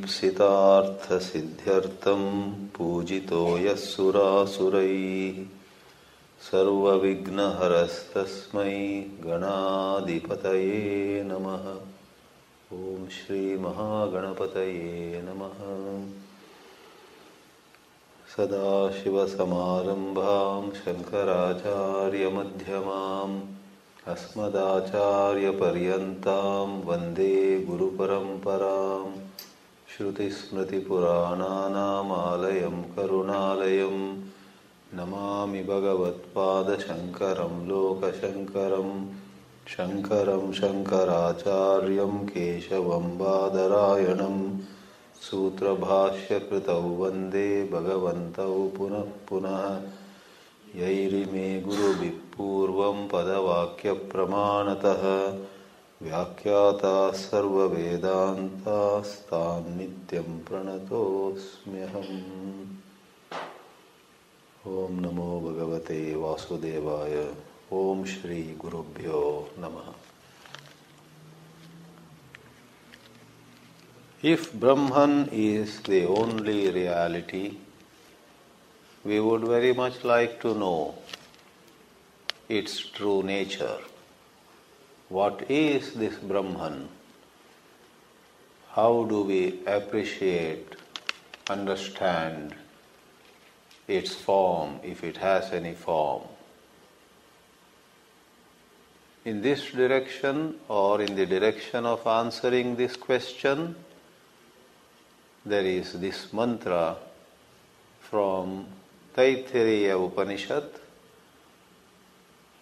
काङ्क्षितार्थसिद्ध्यर्थं पूजितो यः सुरासुरैः सर्वविघ्नहरस्तस्मै गणाधिपतये नमः। ॐ श्रीमहागणपतये नमः। सदाशिवसमारम्भां शङ्कराचार्यमध्यमाम् अस्मदाचार्यपर्यन्तां वन्दे गुरुपरम्पराम्। श्रुतिस्मृतिपुराणानामालयं करुणालयं नमामि भगवत्पादशङ्करं लोकशङ्करं। शङ्करं शङ्कराचार्यं केशवं बादरायणं सूत्रभाष्यकृतौ वन्दे भगवन्तौ पुनः पुनः। यैरिमे गुरुभिः पूर्वं पदवाक्यप्रमाणतः व्याख्याताः सर्ववेदान्तास्तान् नित्यं प्रणतोऽस्म्यहम्। ॐ नमो भगवते वासुदेवाय। ॐ श्री गुरुभ्यो नमः। If Brahman is the only reality, we would very much like to know its true nature. What is this Brahman? How do we appreciate, understand its form, if it has any form? In this direction, or in the direction of answering this question, there is this mantra from Taittiriya Upanishad,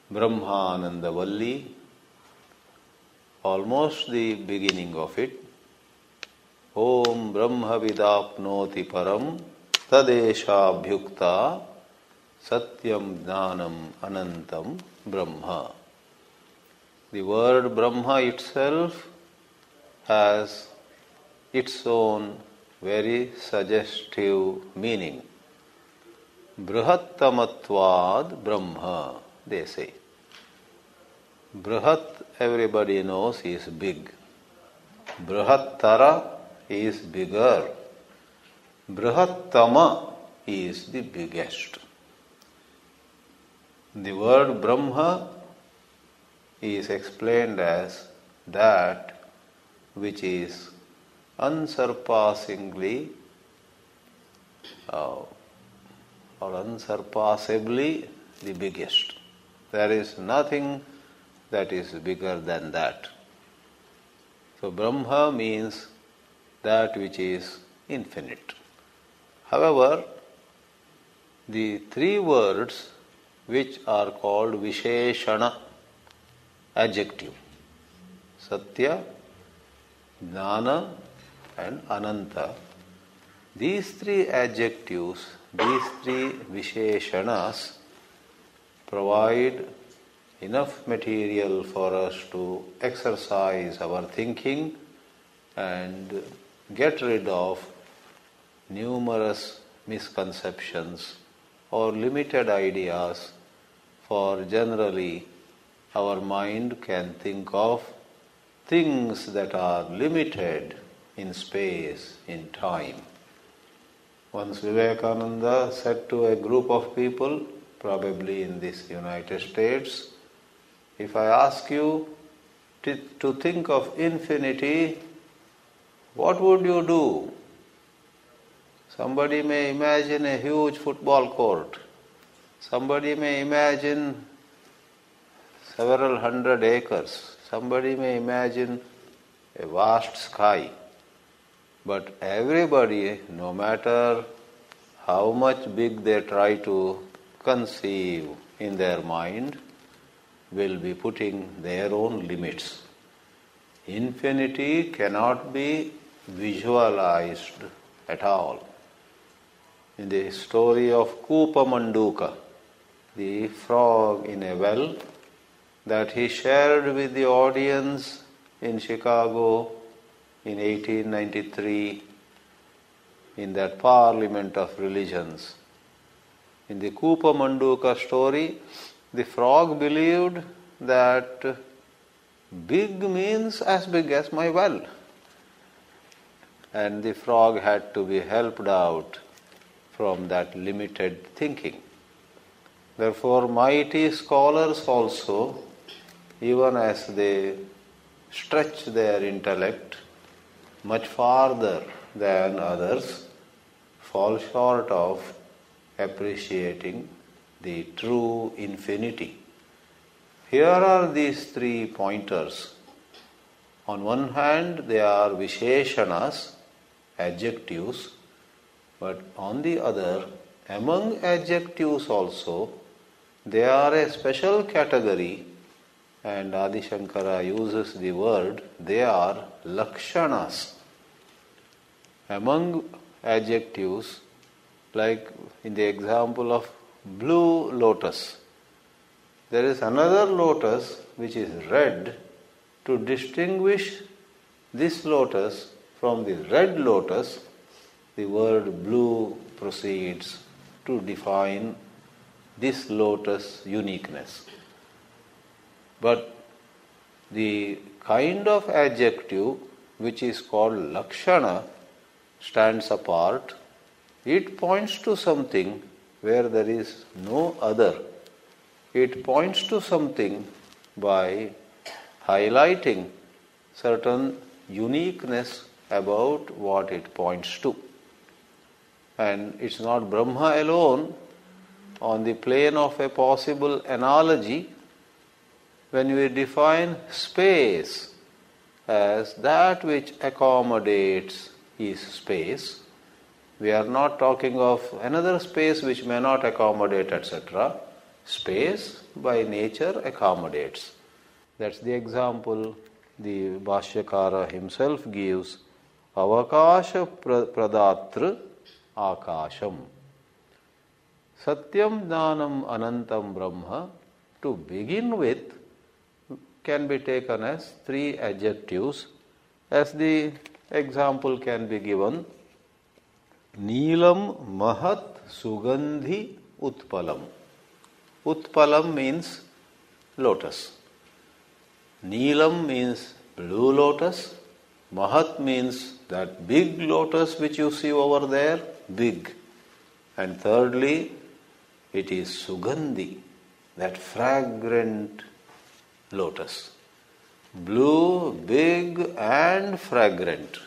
Brahmananda Valli, almost the beginning of it. Om Brahma Vidapnoti Param Tadeshabhyukta Satyam Jnanam Anantam Brahma. The word Brahma itself has its own very suggestive meaning. Brihattamatvad Brahma, they say. Brihat, everybody knows, is big. Brihattara is bigger. Brihattama is the biggest. The word Brahma is explained as that which is unsurpassingly or unsurpassably the biggest. There is nothing that is bigger than that. So Brahma means that which is infinite. However, the three words which are called Visheshana, adjective, Satya, Jnana and Ananta, these three adjectives, these three Visheshanas provide enough material for us to exercise our thinking and get rid of numerous misconceptions or limited ideas, for generally our mind can think of things that are limited in space, in time. Once Vivekananda said to a group of people, probably in this United States, if I ask you to think of infinity, what would you do? Somebody may imagine a huge football court. Somebody may imagine several hundred acres. Somebody may imagine a vast sky. But everybody, no matter how much big they try to conceive in their mind, will be putting their own limits. Infinity cannot be visualized at all. In the story of Kupamanduka, the frog in a well that he shared with the audience in Chicago in 1893 in that Parliament of Religions. In the Kupamanduka story, the frog believed that big means as big as my well. and the frog had to be helped out from that limited thinking. Therefore, mighty scholars also, even as they stretch their intellect much farther than others, fall short of appreciating the true infinity. Here are these 3 pointers. On one hand, they are visheshanas, adjectives, but on the other, among adjectives also, they are a special category, and Adi Shankara uses the word, they are lakshanas. Among adjectives, like in the example of blue lotus, there is another lotus which is red. To distinguish this lotus from the red lotus, the word blue proceeds to define this lotus uniqueness. But the kind of adjective which is called lakshana stands apart. It points to something where there is no other. It points to something by highlighting certain uniqueness about what it points to. And it's not Brahma alone. On the plane of a possible analogy, when we define space as that which accommodates is space, we are not talking of another space which may not accommodate, etc. Space by nature accommodates. That's the example the Bhashyakara himself gives, avakasha pradatra akasham. Satyam jnanam anantam brahma, to begin with, can be taken as 3 adjectives, as the example can be given. Neelam mahat sugandhi utpalam. Utpalam means lotus. Neelam means blue lotus. Mahat means that big lotus which you see over there, big. And thirdly, it is sugandhi, that fragrant lotus. Blue, big and fragrant.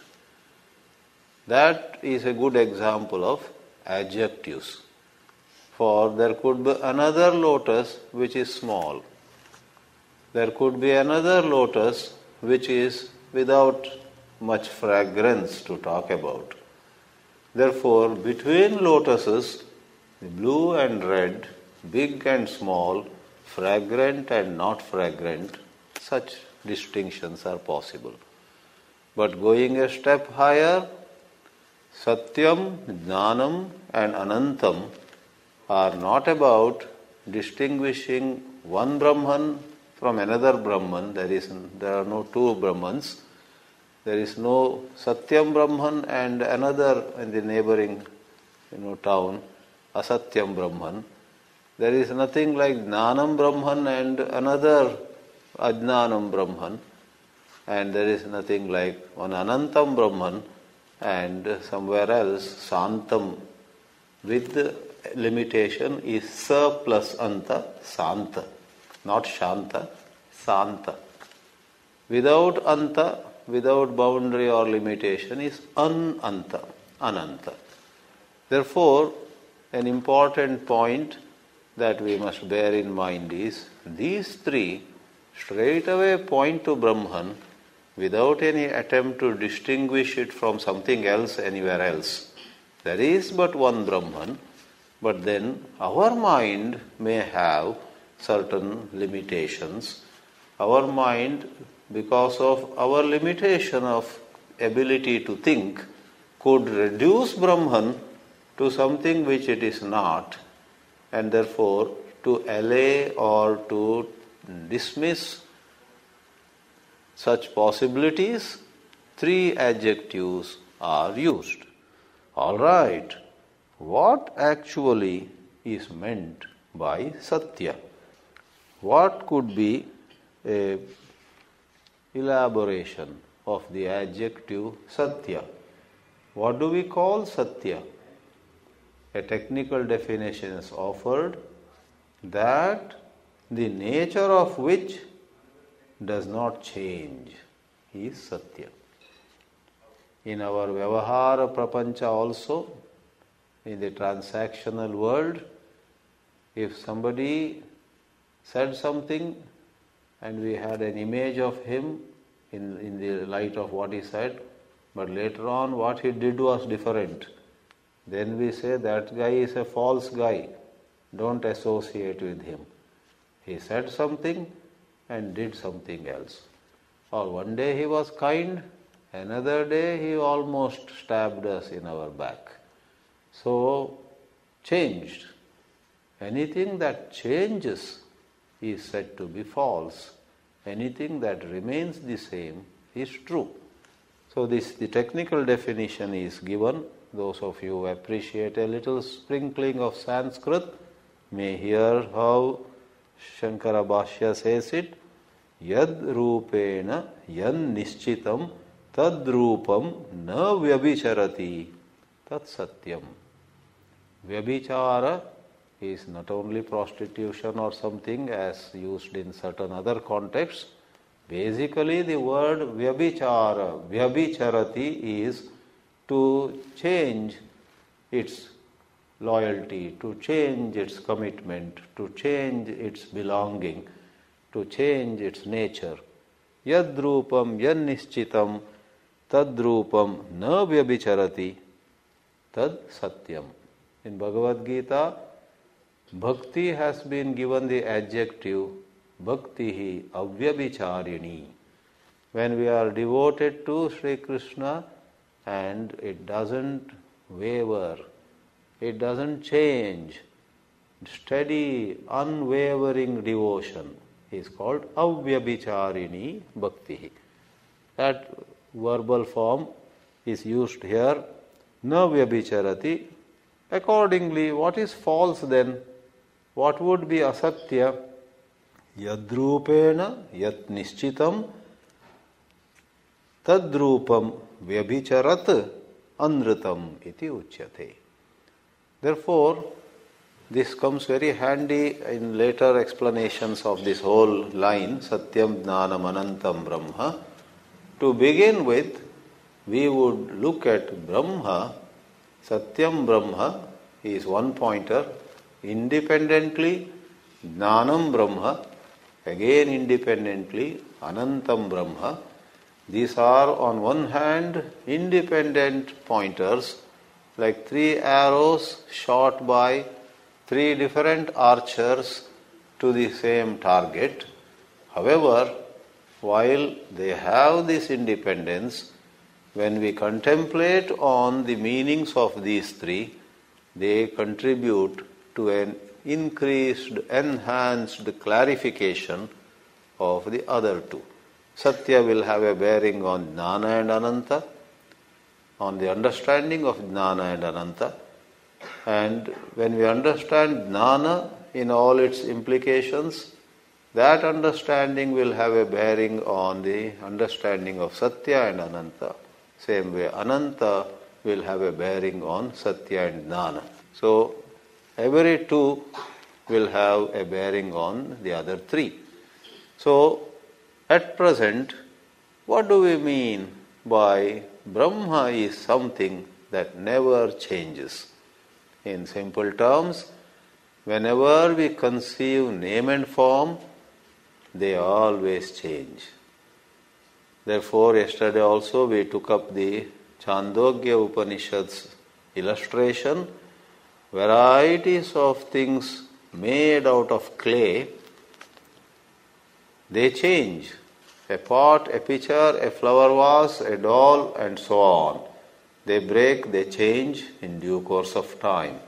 That is a good example of adjectives. For there could be another lotus which is small. There could be another lotus which is without much fragrance to talk about. Therefore, between lotuses, the blue and red, big and small, fragrant and not fragrant, such distinctions are possible. But going a step higher, Satyam, Jnanam and Anantam are not about distinguishing one Brahman from another Brahman. There are no 2 Brahmans. There is no Satyam Brahman and another in the neighboring town, Asatyam Brahman. There is nothing like Jnanam Brahman and another Ajnanam Brahman. And there is nothing like one Anantam Brahman and somewhere else Santam, with the limitation is Sa plus Anta, Santa. Not Shanta, Santa. Without Anta, without boundary or limitation is Ananta, Ananta. Therefore, an important point that we must bear in mind is these 3 straight away point to Brahman without any attempt to distinguish it from something else anywhere else. There is but one Brahman, but then our mind may have certain limitations. Our mind, because of our limitation of ability to think, could reduce Brahman to something which it is not, and therefore to allay or to dismiss such possibilities, 3 adjectives are used. All right, what actually is meant by Satya? What could be a elaboration of the adjective Satya? What do we call Satya? A technical definition is offered that the nature of which does not change is Satya. In our Vyavahara Prapancha also, in the transactional world, if somebody said something and we had an image of him in the light of what he said, but later on what he did was different, then we say that guy is a false guy. Don't associate with him. He said something and did something else. Or one day he was kind, another day he almost stabbed us in our back. So, changed. Anything that changes is said to be false. Anything that remains the same is true. So the technical definition is given. Those of you who appreciate a little sprinkling of Sanskrit may hear how Shankara Bhashya says it. Yad rupena yan nischitam tad rupam na vyabhicharati tat satyam. Vyabhichara is not only prostitution or something as used in certain other contexts. Basically the word vyabhichara, vyabhicharati is to change its loyalty, to change its commitment, to change its belonging, to change its nature. Yad rupam yan nischitam tad rupam na vyabhicharati tad satyam. In Bhagavad Gita, Bhakti has been given the adjective Bhaktihi Avyabhicharini. When we are devoted to Sri Krishna and it doesn't waver, it doesn't change, steady, unwavering devotion is called Avyabhicharini Bhaktihi. That verbal form is used here, Na Vyabhicharati. Accordingly, what is false then? What would be asatya? Yadrupena yat nischitam tadrupam vyabhicharat anritam iti uchyate. Therefore, this comes very handy in later explanations of this whole line, Satyam Jnanam Anantam Brahma. To begin with, we would look at Brahma. Satyam Brahma is one pointer. Independently, Jnanam Brahma, again independently, Anantam Brahma. These are on one hand independent pointers, like three arrows shot by three different archers to the same target. However, while they have this independence, when we contemplate on the meanings of these three, they contribute to an increased, enhanced clarification of the other two. Satya will have a bearing on Jnana and Ananta, on the understanding of Jnana and Ananta. And when we understand Jnana in all its implications, that understanding will have a bearing on the understanding of Satya and Ananta. Same way, Ananta will have a bearing on Satya and Jnana. So, every two will have a bearing on the other three. So, at present, what do we mean by Brahma is something that never changes? In simple terms, whenever we conceive name and form, they always change. Therefore, yesterday also we took up the Chandogya Upanishad's illustration. Varieties of things made out of clay, they change. A pot, a pitcher, a flower vase, a doll, and so on. They break, they change in due course of time.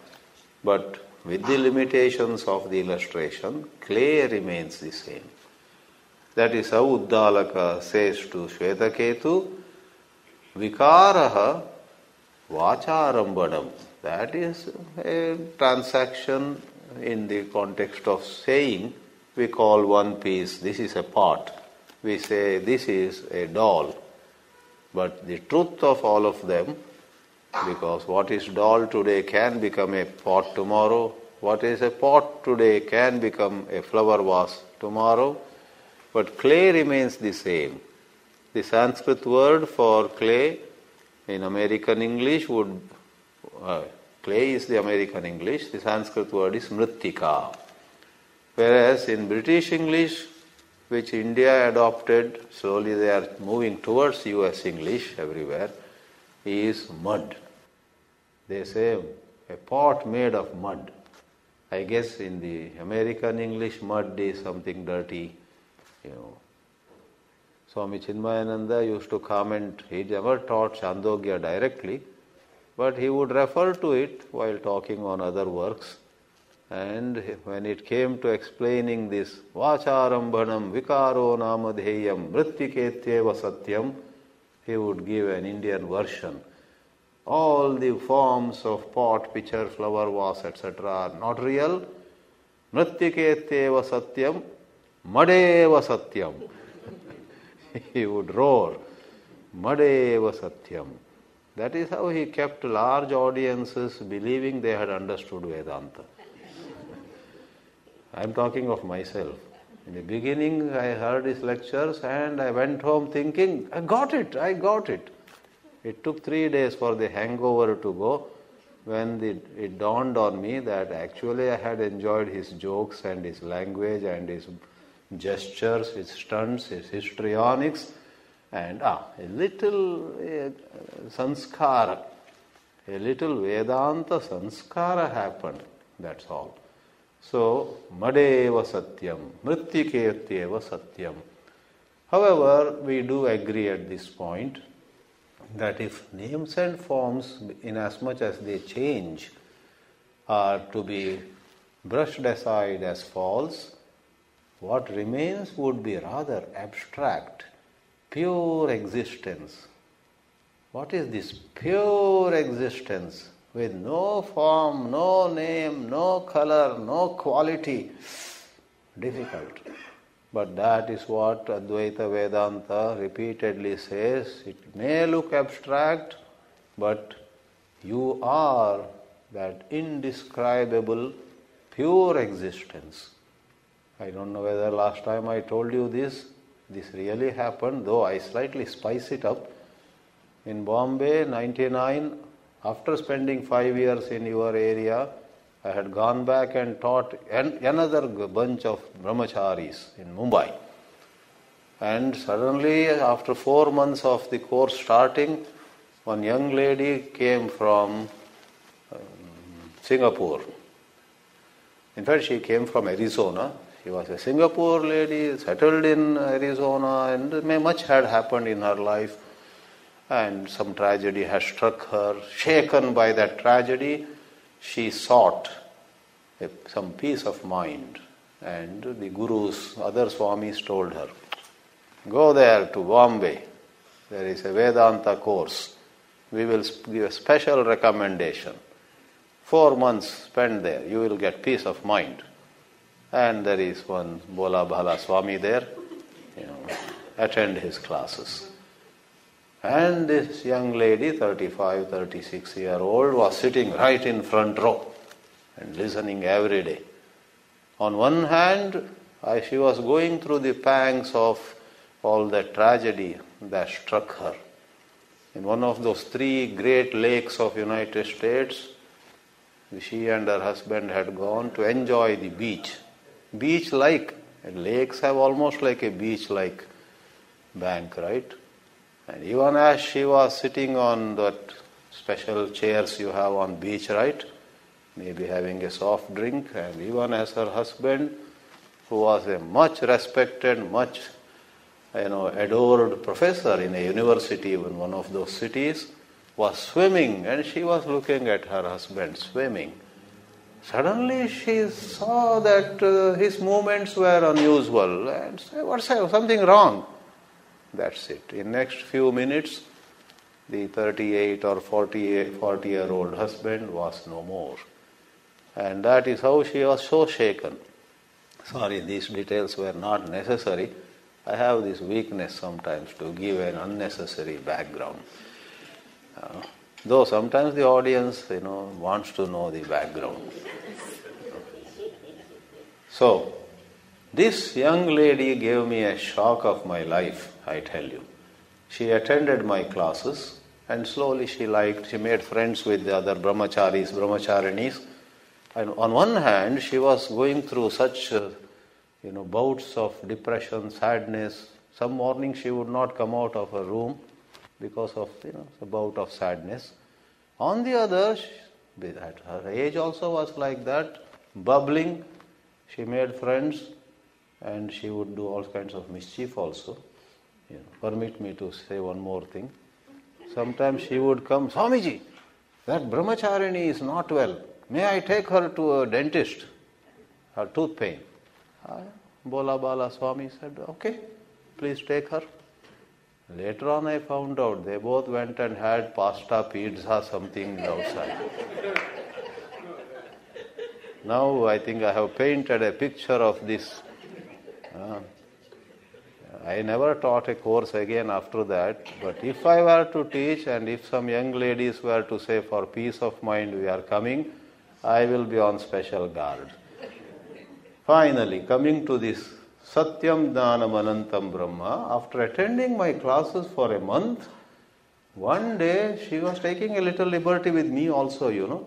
But with the limitations of the illustration, clay remains the same. That is how Uddalaka says to Shvetaketu, Vikaraha Vacharambadam. That is a transaction in the context of saying. We call one piece, this is a pot. We say this is a doll. But the truth of all of them Because what is doll today can become a pot tomorrow. What is a pot today can become a flower vase tomorrow. But clay remains the same. The Sanskrit word for clay in American English would, clay is the American English, the Sanskrit word is mrittika. Whereas in British English, which India adopted, slowly they are moving towards US English everywhere, is mud. They say a pot made of mud. I guess in the American English, mud is something dirty, Swami Chinmayananda used to comment, he never taught Chandogya directly, but he would refer to it while talking on other works. And when it came to explaining this, Vacharambhanam vikaro namadheyam mrittiketyeva satyam, he would give an Indian version. All the forms of pot, pitcher, flower vase, etc. are not real. Mrittiketyeva satyam, madeva satyam. He would roar, madeva satyam. That is how he kept large audiences believing they had understood Vedanta. I am talking of myself. In the beginning, I heard his lectures and I went home thinking, I got it. It took 3 days for the hangover to go when it dawned on me that actually I had enjoyed his jokes and his language and his gestures, his stunts, his histrionics, and a little sanskara, a little Vedanta sanskara happened, that's all. So, madeva satyam, mrittiketyeva satyam. However, we do agree at this point that if names and forms, inasmuch as they change, are to be brushed aside as false, what remains would be rather abstract, pure existence. What is this pure existence with no form, no name, no color, no quality? Difficult. But that is what Advaita Vedanta repeatedly says. It may look abstract, but you are that indescribable pure existence. I don't know whether last time I told you this really happened, though I slightly spice it up. In Bombay, 99, after spending 5 years in your area, I had gone back and taught another bunch of brahmacharis in Mumbai. And suddenly, after 4 months of the course starting, one young lady came from Singapore. In fact, she came from Arizona. She was a Singapore lady, settled in Arizona, and much had happened in her life. And some tragedy had struck her. Shaken by that tragedy, she sought some peace of mind. And the gurus, other swamis told her, go there to Bombay. There is a Vedanta course. We will give a special recommendation. 4 months spent there. You will get peace of mind. And there is one Bola Bhala Swami there. Attend his classes. And this young lady, 35, 36-year-old, was sitting right in front row and listening every day. On one hand, she was going through the pangs of all the tragedy that struck her. In one of those 3 great lakes of United States, she and her husband had gone to enjoy the beach. Beach-like. Lakes have almost like a beach-like bank, right? And even as she was sitting on that special chairs you have on beach, right? Maybe having a soft drink, and even as her husband, who was a much respected, much adored professor in a university in one of those cities, was swimming, and she was looking at her husband swimming. Suddenly she saw that his movements were unusual and said, what's something wrong? That's it. In next few minutes, the 38 or 40-year-old husband was no more. And that is how she was so shaken. Sorry, these details were not necessary. I have this weakness sometimes to give an unnecessary background. Though sometimes the audience, wants to know the background. So, this young lady gave me a shock of my life, I tell you. She attended my classes and slowly she made friends with the other brahmacharinis. And on one hand, she was going through such, bouts of depression, sadness. Some morning she would not come out of her room because of, a bout of sadness. On the other, at her age also was like that, bubbling. She made friends and she would do all kinds of mischief also. Permit me to say one more thing. Sometimes she would come, Swamiji, that brahmacharini is not well. May I take her to a dentist? Her tooth pain. Bola Bala Swami said, okay, please take her. Later on I found out they both went and had pasta, pizza, something outside. Now I think I have painted a picture of this. I never taught a course again after that, but if I were to teach and if some young ladies were to say for peace of mind we are coming, I will be on special guard. Finally, coming to this Satyam Jnanam Anantam Brahma, after attending my classes for a month, one day she was taking a little liberty with me also,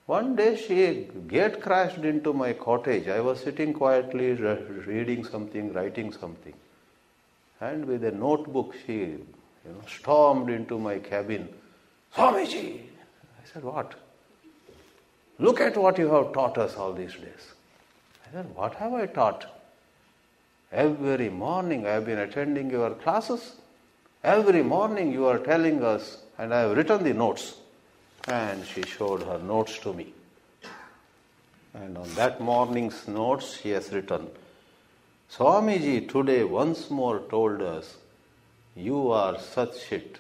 One day she gate crashed into my cottage. I was sitting quietly reading something, writing something. And with a notebook she stormed into my cabin. Swamiji! I said, what? Look at what you have taught us all these days. I said, what have I taught? Every morning I have been attending your classes. Every morning you are telling us, and I have written the notes. And she showed her notes to me. And on that morning's notes she has written, Swamiji today once more told us, you are such shit.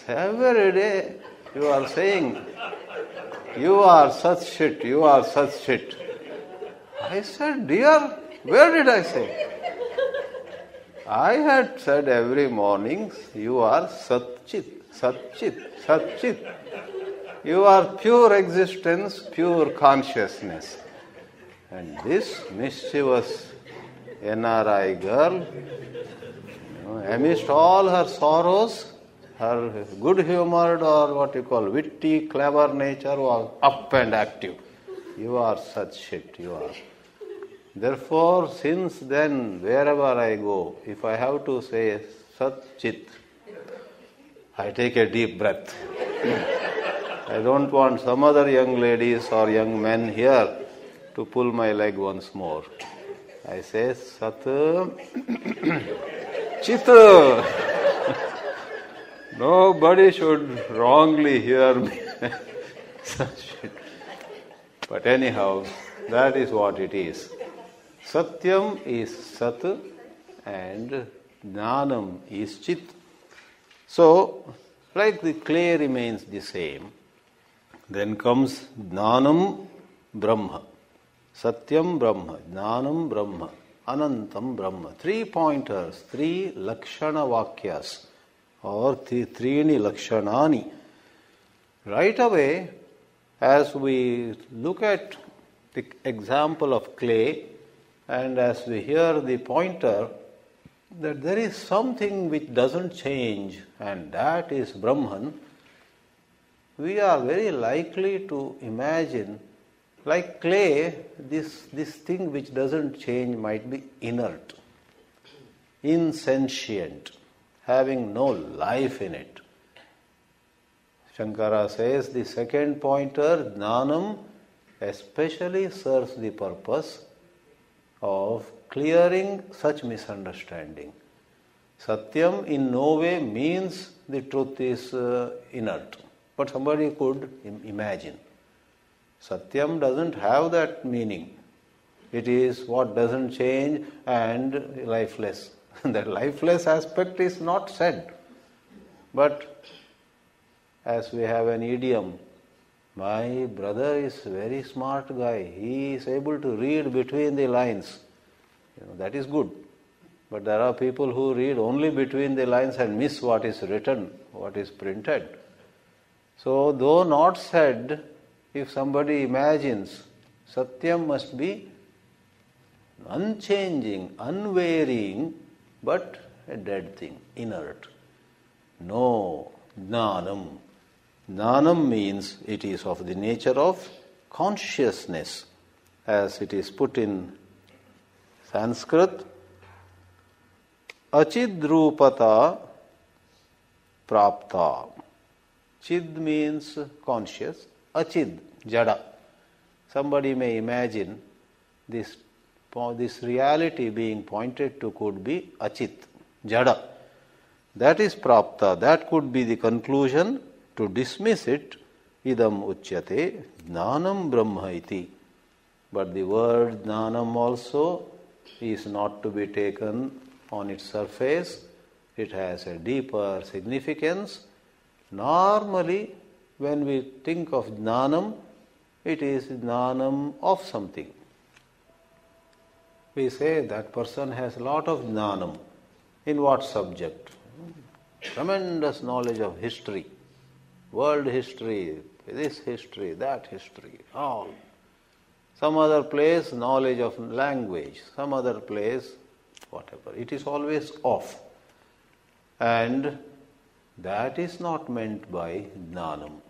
Every day you are saying, you are such shit, you are such shit. I said, dear, where did I say? I had said every morning, you are Satchit, Satchit, Satchit. You are pure existence, pure consciousness. And this mischievous NRI girl, amidst all her sorrows, her good-humored or what you call witty, clever nature was up and active. You are such shit, you are. Therefore, since then, wherever I go, if I have to say Sat Chit, I take a deep breath. I don't want some other young ladies or young men here to pull my leg once more. I say Sat Chit. Nobody should wrongly hear me. But anyhow, that is what it is. Satyam is Sat and Jnanam is Chit. So, like the clay remains the same, then comes Jnanam Brahma. Satyam Brahma, Jnanam Brahma, Anantam Brahma. 3 pointers, 3 Lakshana Vakyas or Trini Lakshanani. Right away, as we look at the example of clay and as we hear the pointer, that there is something which doesn't change and that is Brahman, we are very likely to imagine like clay, this thing which doesn't change might be inert, insentient, having no life in it. Shankara says the second pointer, Jnanam, especially serves the purpose of clearing such misunderstanding. Satyam in no way means the truth is inert, but somebody could imagine. Satyam doesn't have that meaning. It is what doesn't change and lifeless. That lifeless aspect is not said. But as we have an idiom, my brother is a very smart guy. He is able to read between the lines. That is good. But there are people who read only between the lines and miss what is written, what is printed. So, though not said, if somebody imagines, Satyam must be unchanging, unvarying, but a dead thing, inert. No, Jnanam. Jnanam means it is of the nature of consciousness, as it is put in Sanskrit. Achidrupata prapta. Chid means conscious. Achid, jada. Somebody may imagine this reality being pointed to could be achit, jada. That is prapta. That could be the conclusion. To dismiss it, idam uchyate jnanam brahma iti. But the word jnanam also is not to be taken on its surface. It has a deeper significance. Normally, when we think of jnanam, it is jnanam of something. We say that person has a lot of jnanam. In what subject? Tremendous knowledge of history, world history, this history, that history, all. Some other place, knowledge of language, some other place, whatever. It is always off. And that is not meant by jnanam.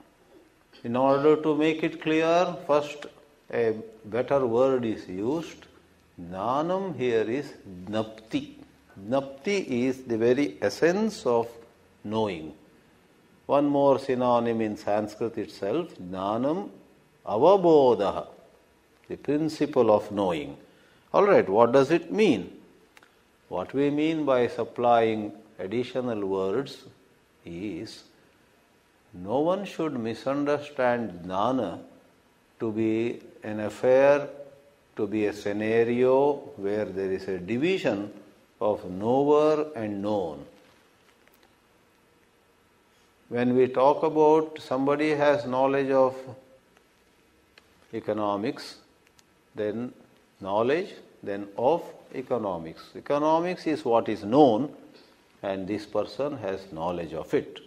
In order to make it clear, first a better word is used. Jnanam here is jnapti. Jnapti is the very essence of knowing. One more synonym in Sanskrit itself, jnanam avabodha, the principle of knowing. All right, what does it mean? What we mean by supplying additional words is no one should misunderstand jnana to be an affair, to be a scenario where there is a division of knower and known. When we talk about somebody has knowledge of economics, then knowledge, then of economics. Economics is what is known, and this person has knowledge of it.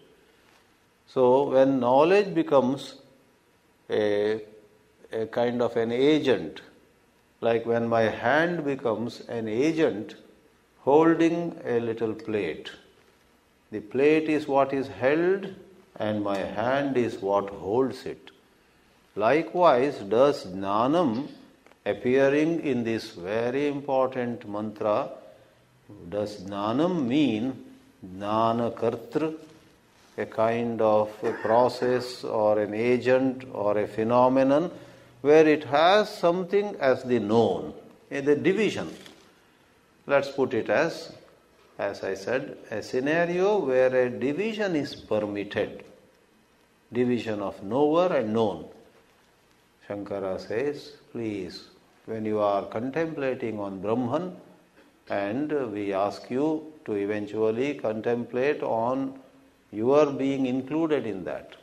So when knowledge becomes a kind of an agent, like when my hand becomes an agent holding a little plate. The plate is what is held and my hand is what holds it. Likewise, does jnanam appearing in this very important mantra, does jnanam mean jnana kartra, a kind of a process or an agent or a phenomenon where it has something as the known, the division. Let's put it as I said, a scenario where a division is permitted, division of knower and known. Shankara says, please, when you are contemplating on Brahman, and we ask you to eventually contemplate on your being included in that.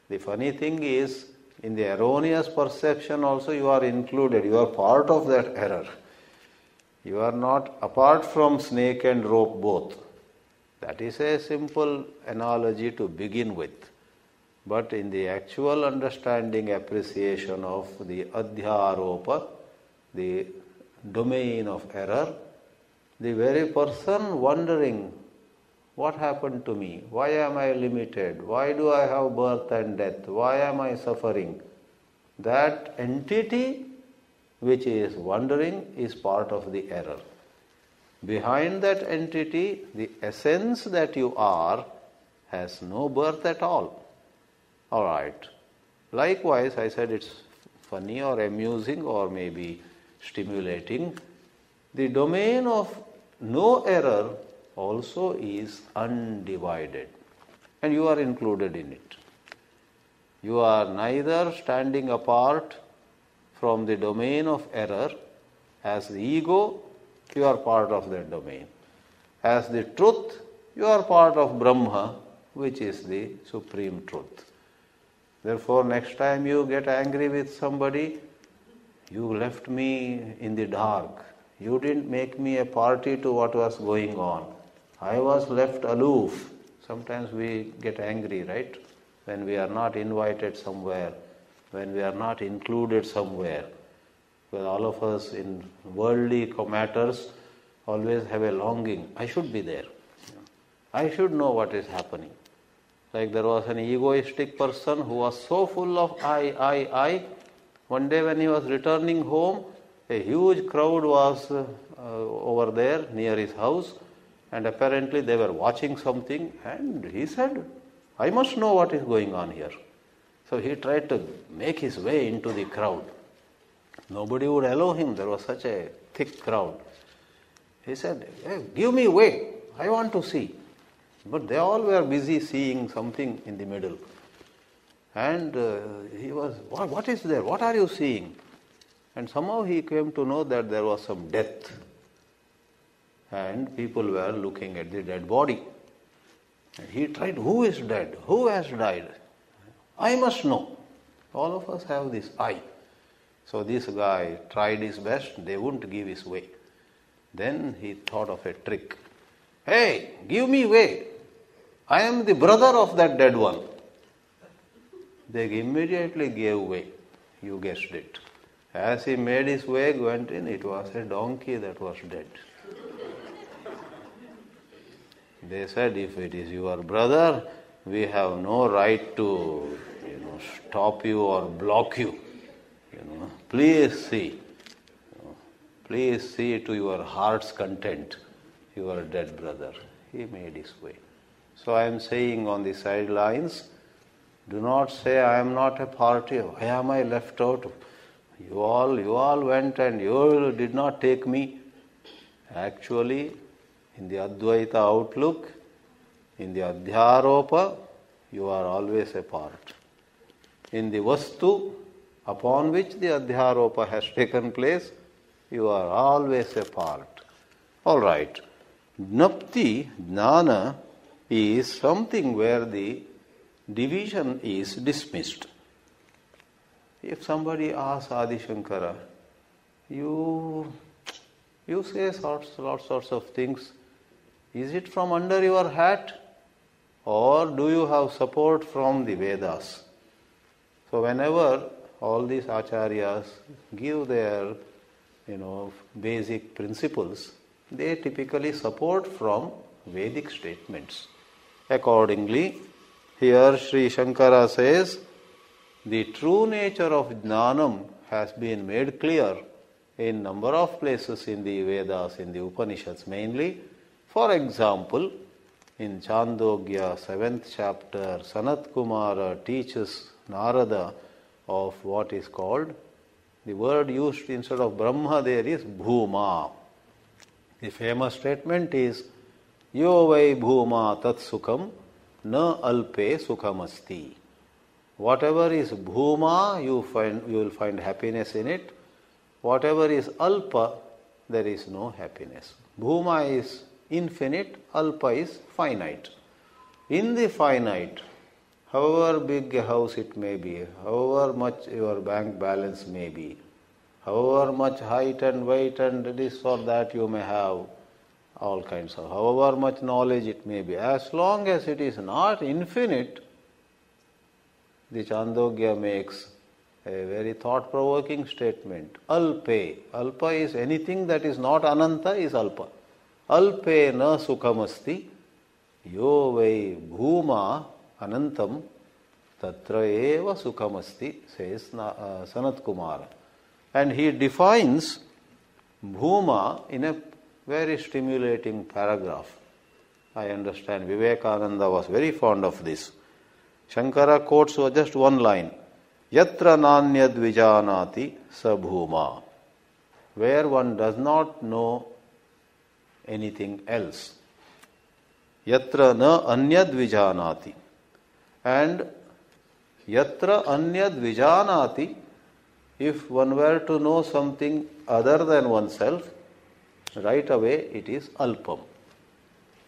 The funny thing is, in the erroneous perception also you are included, you are part of that error. You are not apart from snake and rope both. That is a simple analogy to begin with. But in the actual understanding, appreciation of the adhyaropa, the domain of error, the very person wondering, what happened to me? Why am I limited? Why do I have birth and death? Why am I suffering? That entity which is wondering is part of the error. Behind that entity, the essence that you are has no birth at all. All right. Likewise, I said it's funny or amusing or maybe stimulating. The domain of no error also is undivided, and you are included in it. You are neither standing apart from the domain of error. As the ego, you are part of that domain. As the truth, you are part of Brahma, which is the supreme truth. Therefore, next time you get angry with somebody, you left me in the dark, You didn't make me a party to what was going on. I was left aloof. Sometimes we get angry, right? When we are not invited somewhere, when we are not included somewhere. Because all of us in worldly matters always have a longing. I should be there. I should know what is happening. Like there was an egoistic person who was so full of I. One day when he was returning home, a huge crowd was over there near his house, and apparently they were watching something, and he said, I must know what is going on here. So he tried to make his way into the crowd. Nobody would allow him. There was such a thick crowd. He said, hey, give me way. I want to see. But they all were busy seeing something in the middle. And he was, what is there? What are you seeing? And somehow he came to know that there was some death. And people were looking at the dead body. And he tried, who is dead? Who has died? I must know. All of us have this I. So this guy tried his best. They wouldn't give his way. Then he thought of a trick. Hey, give me way. I am the brother of that dead one. They immediately gave way. You guessed it. As he made his way, went in, it was a donkey that was dead. They said, if it is your brother, we have no right to, stop you or block you. Please see. Please see to your heart's content, your dead brother. He made his way. So I am saying on the sidelines, do not say I am not a party. Why am I left out? You all went and you did not take me. Actually, in the Advaita outlook, in the Adhyaropa, you are always a part. In the Vastu, upon which the Adhyaropa has taken place, you are always a part. All right. Jnapti, jnana, is something where the division is dismissed. If somebody asks Adi Shankara, you say lots sorts of things. Is it from under your hat, or do you have support from the Vedas? So whenever all these acharyas give their basic principles, they typically support from Vedic statements. Accordingly, here Sri Shankara says, the true nature of Jnanam has been made clear in number of places in the Vedas, in the Upanishads mainly. For example, in Chandogya 7th chapter, Sanat Kumara teaches Narada of what is called, the word used instead of Brahma there is Bhuma. The famous statement is, Yo vai Bhuma tat sukham na alpe sukhamasti. Whatever is Bhuma, you will find happiness in it. Whatever is Alpa, there is no happiness. Bhuma is infinite, Alpa is finite. In the finite, however big a house it may be, however much your bank balance may be, however much height and weight and this or that you may have, all kinds of, however much knowledge it may be, as long as it is not infinite, the Chandogya makes a very thought-provoking statement. Alpe. Alpa is anything that is not Ananta is Alpa. Alpe na sukhamasti yo vai bhuma anantam tatra eva sukhamasti, says Sanat Kumara. And he defines bhuma in a very stimulating paragraph. I understand Vivekananda was very fond of this. Shankara quotes just one line. Yatra nanyad vijanati sa bhuma. Where one does not know anything else. Yatra na anyad vijanati. And yatra anyad vijanati, if one were to know something other than oneself, right away it is alpam.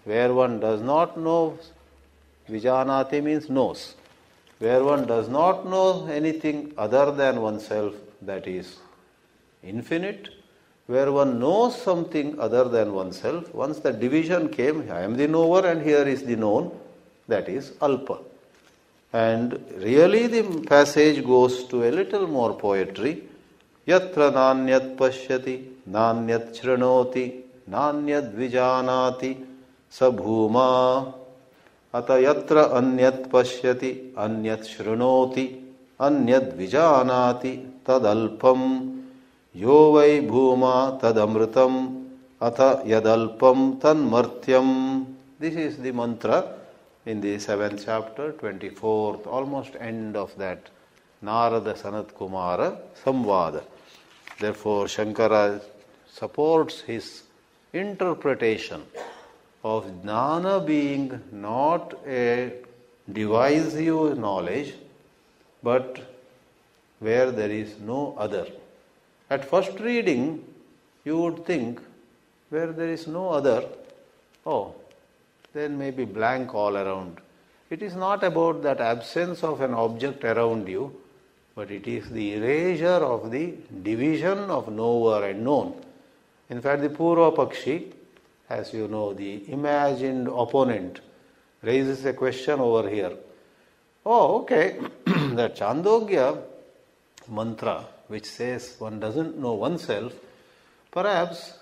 Where one does not know, vijanati means knows. Where one does not know anything other than oneself, that is infinite. where one knows something other than oneself. Once the division came, I am the knower and here is the known, that is Alpa. And really the passage goes to a little more poetry. Yatra nanyat pashyati, nanyat shranoti, nanyat vijanati, sabhuma. Ata yatra anyat pashyati, anyat shranoti, anyat vijanati, tadalpam. Yo vai bhuma tadamritam, atha yadalpam tanmartyam. This is the mantra in the 7th chapter, 24th, almost end of that Narada Sanat Kumara Samvada. Therefore, Shankara supports his interpretation of jnana being not a divisive knowledge, but where there is no other. At first reading, you would think, where there is no other, then may be blank all around. It is not about that absence of an object around you, but it is the erasure of the division of knower and known. In fact, the Purva Pakshi, as you know, the imagined opponent, raises a question over here. The Chandogya mantra, which says one doesn't know oneself, perhaps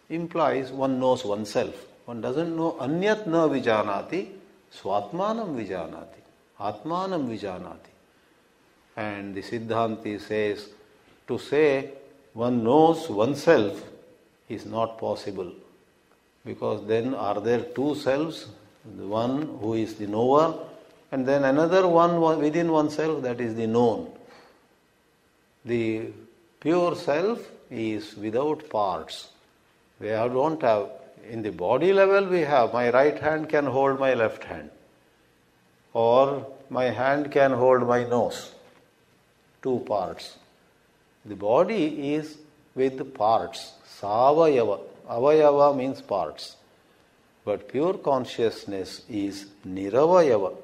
implies one knows oneself. One doesn't know anyat na vijanati, swatmanam vijanati, atmanam vijanati. And the Siddhanti says, to say one knows oneself is not possible, because then are there two selves, the one who is the knower and then another one within oneself, that is the known. The pure self is without parts. We don't have, in the body level we have, my right hand can hold my left hand, or my hand can hold my nose. Two parts. The body is with parts. Savayava. Avayava means parts. But pure consciousness is niravayava.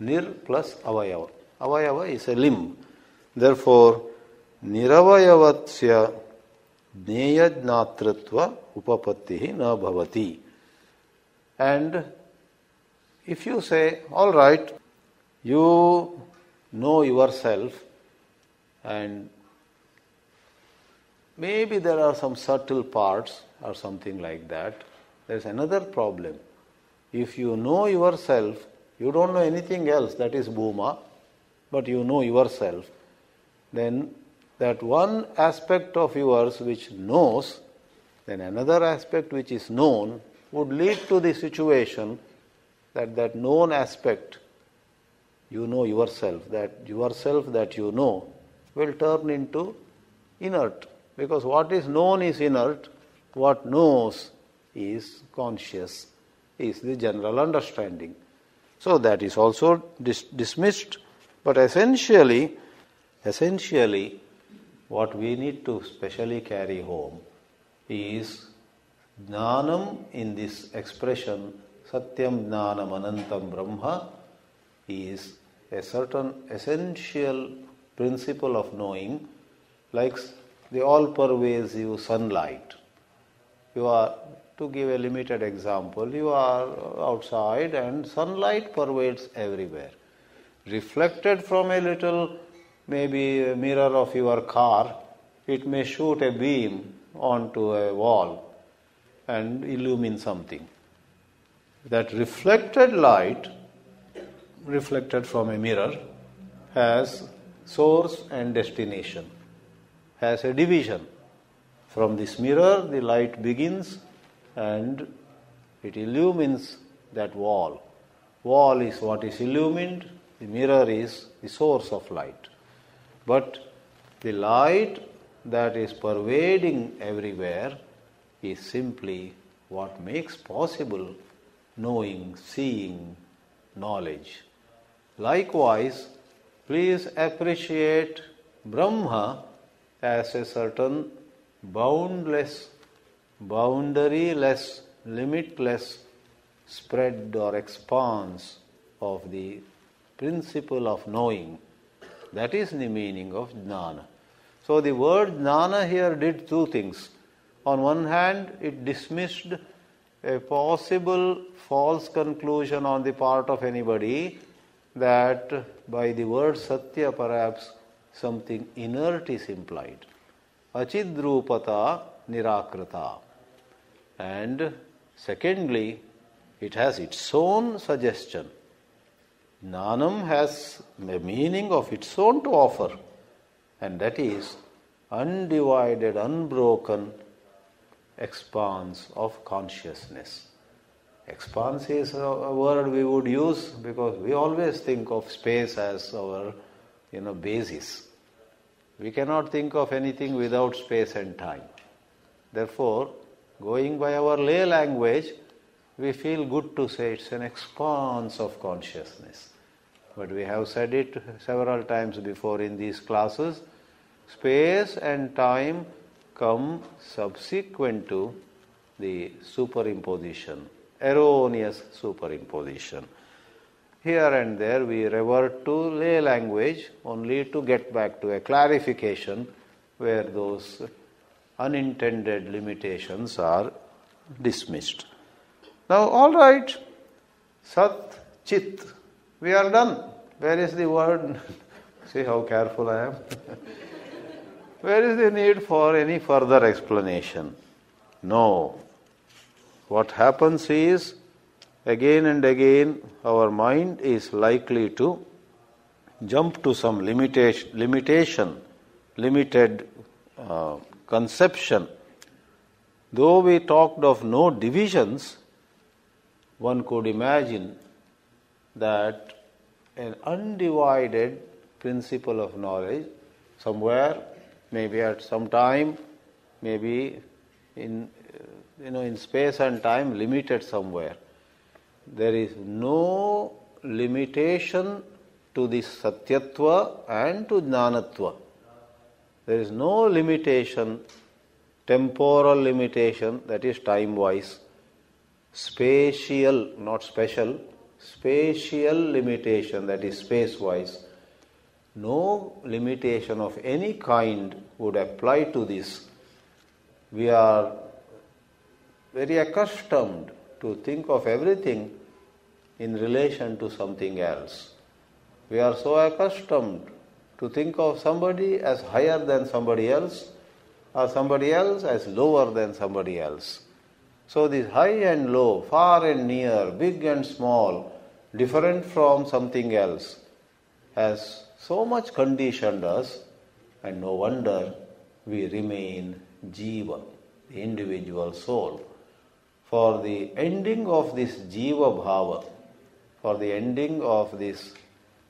Nir plus avayava. Avayava is a limb. Therefore, niravayavatsya jneyajnatritva upapattihi na bhavati. And if you say, all right, you know yourself, and maybe there are some subtle parts or something like that, there is another problem. If you know yourself, you don't know anything else, that is bhuma, but you know yourself, then that one aspect of yours which knows, then another aspect which is known would lead to the situation that known aspect, you know yourself that you know will turn into inert. Because what is known is inert, what knows is conscious, is the general understanding. So that is also dismissed. But essentially, what we need to specially carry home is jnanam in this expression, satyam jnanam anantam brahma, is a certain essential principle of knowing, like the all-pervasive sunlight. You are, to give a limited example, you are outside and sunlight pervades everywhere. Reflected from a little, maybe a mirror of your car, it may shoot a beam onto a wall and illumine something. That reflected light, reflected from a mirror, has source and destination, has a division. From this mirror, the light begins and it illumines that wall. Wall is what is illumined, the mirror is the source of light. But the light that is pervading everywhere is simply what makes possible knowing, seeing, knowledge. Likewise, please appreciate Brahma as a certain boundless, boundaryless, limitless spread or expanse of the principle of knowing. That is the meaning of jnana. So the word jnana here did two things. On one hand, it dismissed a possible false conclusion on the part of anybody that by the word satya perhaps something inert is implied. Achidrupata nirakrita. And secondly, it has its own suggestion. Jnanam has a meaning of its own to offer, and that is undivided, unbroken expanse of consciousness. Expanse is a word we would use because we always think of space as our basis. We cannot think of anything without space and time. Therefore, going by our lay language, we feel good to say it's an expanse of consciousness. But we have said it several times before in these classes. Space and time come subsequent to the superimposition, erroneous superimposition. Here and there we revert to lay language only to get back to a clarification where those unintended limitations are dismissed. Now, all right, Sat, Chit, we are done. Where is the word? See how careful I am. Where is the need for any further explanation? No. What happens is, again and again, our mind is likely to jump to some limited conception. Though we talked of no divisions, one could imagine that an undivided principle of knowledge somewhere, maybe at some time, maybe in space and time, limited somewhere. There is no limitation to the satyatva and to jnanatva. There is no limitation, temporal limitation, that is time-wise, spatial, not special, spatial limitation, that is space-wise. No limitation of any kind would apply to this. We are very accustomed to think of everything in relation to something else. We are so accustomed to think of somebody as higher than somebody else or somebody else as lower than somebody else. So this high and low, far and near, big and small, different from something else has so much conditioned us, and no wonder we remain jiva, the individual soul. For the ending of this jiva bhava, for the ending of this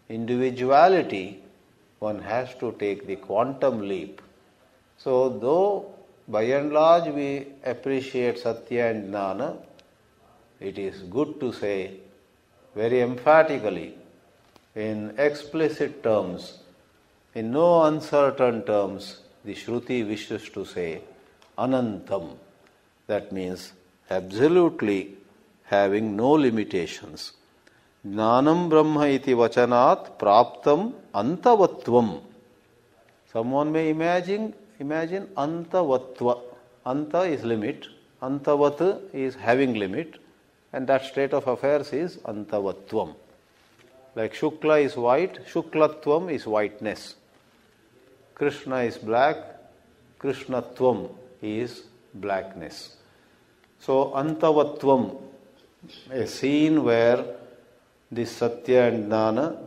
individuality, one has to take the quantum leap. So though by and large we appreciate satya and jnana, it is good to say very emphatically, in explicit terms, in no uncertain terms, the Shruti wishes to say anantam. That means absolutely having no limitations. Jnanam brahma iti vachanat praptam antavatvam. Someone may imagine antavatva. Anta is limit, antavat is having limit, and that state of affairs is antavatvam. Like Shukla is white, Shuklatvam is whiteness. Krishna is black, Krishnatvam is blackness. So antavatvam, a scene where this satya and jnana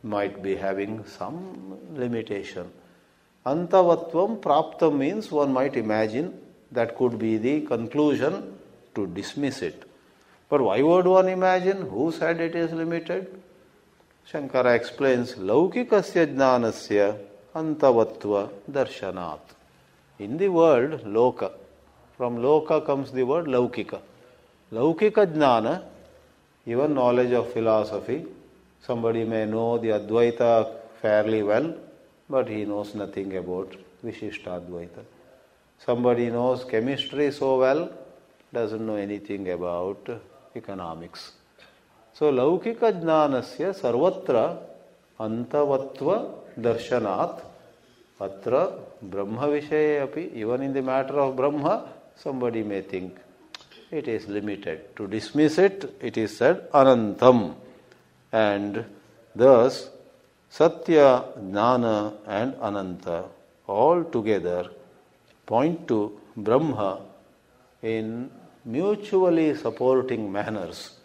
might be having some limitation. Antavatvam praptam means one might imagine that could be the conclusion to dismiss it. But why would one imagine? Who said it is limited? Shankara explains, Laukikasya jnanasya antavatva darshanat. In the word loka, from loka comes the word laukika. Laukika jnana, even knowledge of philosophy, somebody may know the Advaita fairly well, but he knows nothing about Vishishta Advaita. Somebody knows chemistry so well, doesn't know anything about economics. So, laukika jnanasya sarvatra antavatva darshanat Atra Brahma Vishaye api, even in the matter of Brahma, somebody may think it is limited. To dismiss it, it is said Anantam. And thus, Satya, Jnana and Ananta all together point to Brahma in mutually supporting manners.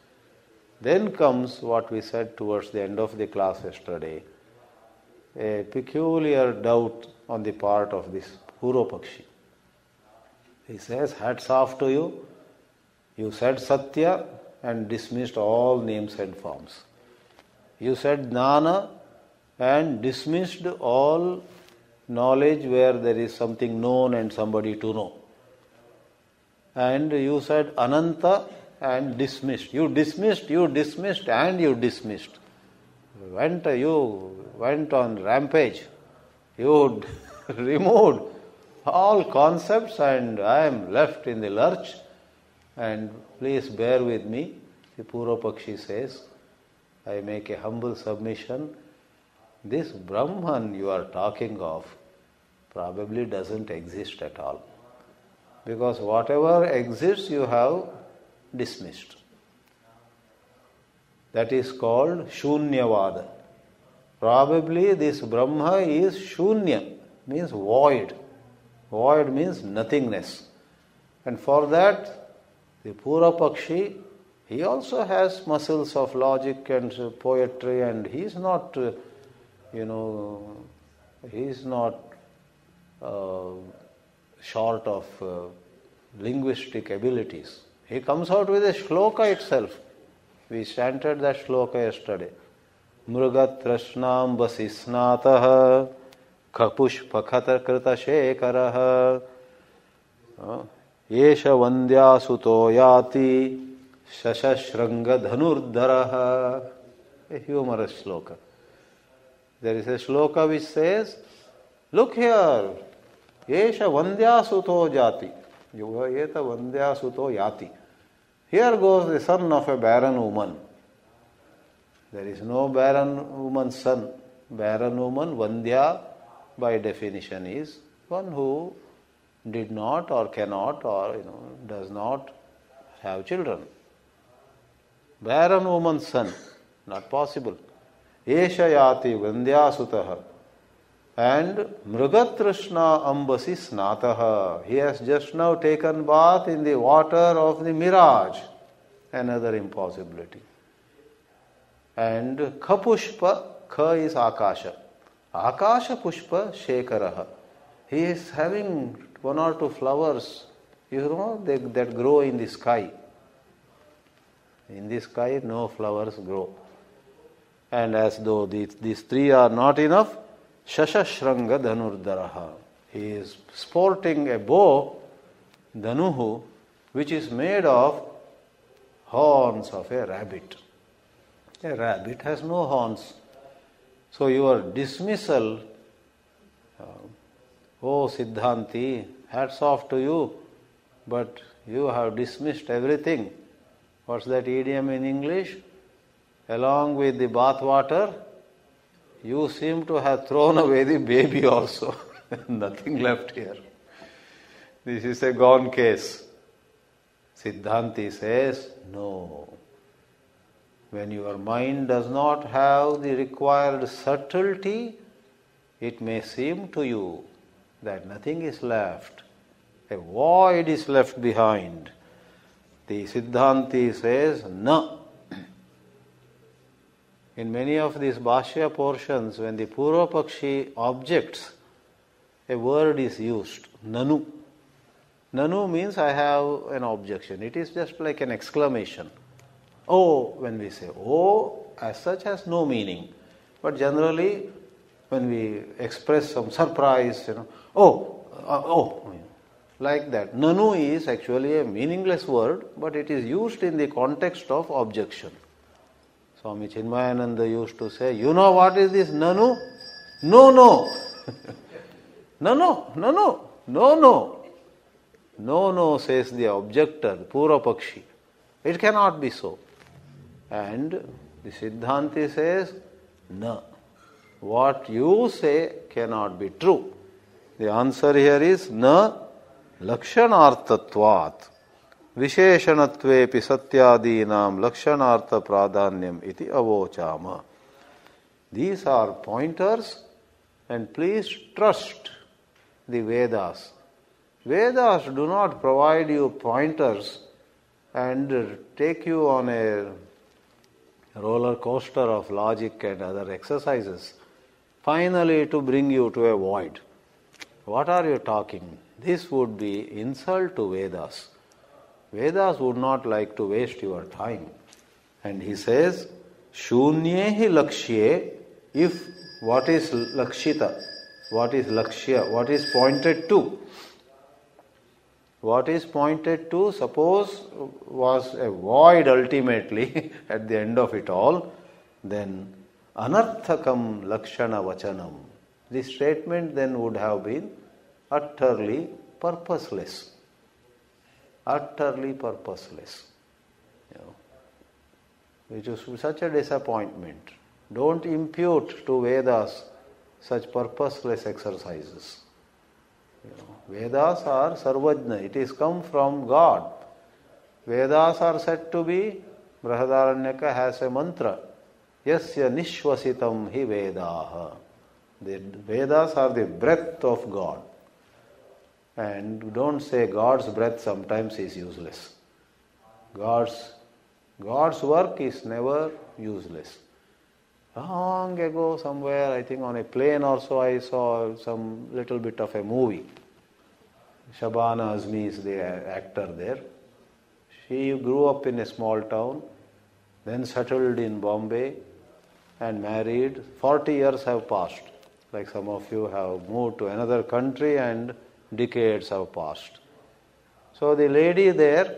Then comes what we said towards the end of the class yesterday, a peculiar doubt on the part of this Purvapakshi. He says, hats off to you. You said Satya and dismissed all names and forms. You said Jnana and dismissed all knowledge where there is something known and somebody to know. And you said Ananta and dismissed. You dismissed and you dismissed. You went on rampage. You removed all concepts and I am left in the lurch. And please bear with me. The Purvapakshi says, I make a humble submission. This Brahman you are talking of probably doesn't exist at all. Because whatever exists you have dismissed. That is called Shunyavada. Probably this Brahma is Shunya, means void. Void means nothingness. And for that, the Purvapakshi, he also has muscles of logic and poetry, and he is not, he is not short of linguistic abilities. He comes out with a shloka itself. We chanted that shloka yesterday. Mrugat Rashnam Vasisnatah Kapushpakata Krita Shekaraha Yesha Vandya Suto Yati Shashashranga Dhanurdharaha. A humorous shloka. There is a shloka which says, look here, Yesha Vandya Suto Jati. Yeta Vandya Suto Yati. Here goes the son of a barren woman. There is no barren woman's son. Barren woman, Vandya, by definition, is one who did not or cannot or does not have children. Barren woman's son, not possible. Esha Yati Vandya Sutaha. And Mrugatrishna Ambasi Snataha. He has just now taken bath in the water of the mirage. Another impossibility. And Kapushpa, Ka is Akasha. Akasha Pushpa Shekaraha. He is having one or two flowers, that grow in the sky. In the sky, no flowers grow. And as though these three are not enough, Shashashranga Dhanurdharaha. He is sporting a bow, Dhanuhu, which is made of horns of a rabbit. A rabbit has no horns. So your dismissal, oh Siddhanti, hats off to you, but you have dismissed everything. What's that idiom in English? Along with the bath water, you seem to have thrown away the baby also. Nothing left here. This is a gone case. Siddhanti says, no. When your mind does not have the required subtlety, it may seem to you that nothing is left. A void is left behind. The Siddhanti says, no. In many of these Bhashya portions, when the Purvapakshi objects, a word is used, Nanu. Nanu means I have an objection. It is just like an exclamation. Oh, when we say oh, as such has no meaning. But generally, when we express some surprise, like that. Nanu is actually a meaningless word, but it is used in the context of objection. Swami Chinmayananda used to say, you know what is this Nanu? No, no. No, says the objector, the Purvapakshi. It cannot be so. And the Siddhanti says, no. What you say cannot be true. The answer here is na lakshanarthatvat visheshanatvepi satyadinam lakshanartha pradhanyam iti avochama. These are pointers, and please trust the Vedas. Vedas do not provide you pointers and take you on a roller coaster of logic and other exercises, finally to bring you to a void. What are you talking? This would be insult to Vedas. Vedas would not like to waste your time. And he says, Shunyehi lakshye, if what is lakshita, what is lakshya, what is pointed to. What is pointed to, suppose, was a void ultimately at the end of it all, then anarthakam lakshana vachanam. This statement then would have been utterly purposeless. Utterly purposeless. Which is such a disappointment. Don't impute to Vedas such purposeless exercises. Vedas are sarvajna. It is come from God. Vedas are said to be, Brahadaranyaka has a mantra, Yasya nishvasitam hi Vedaha. The Vedas are the breath of God. And don't say God's breath sometimes is useless. God's work is never useless. Long ago somewhere, I think on a plane also, I saw some little bit of a movie. Shabana Azmi is the actor there. She grew up in a small town, then settled in Bombay and married. 40 years have passed. Like some of you have moved to another country and decades have passed. So the lady there,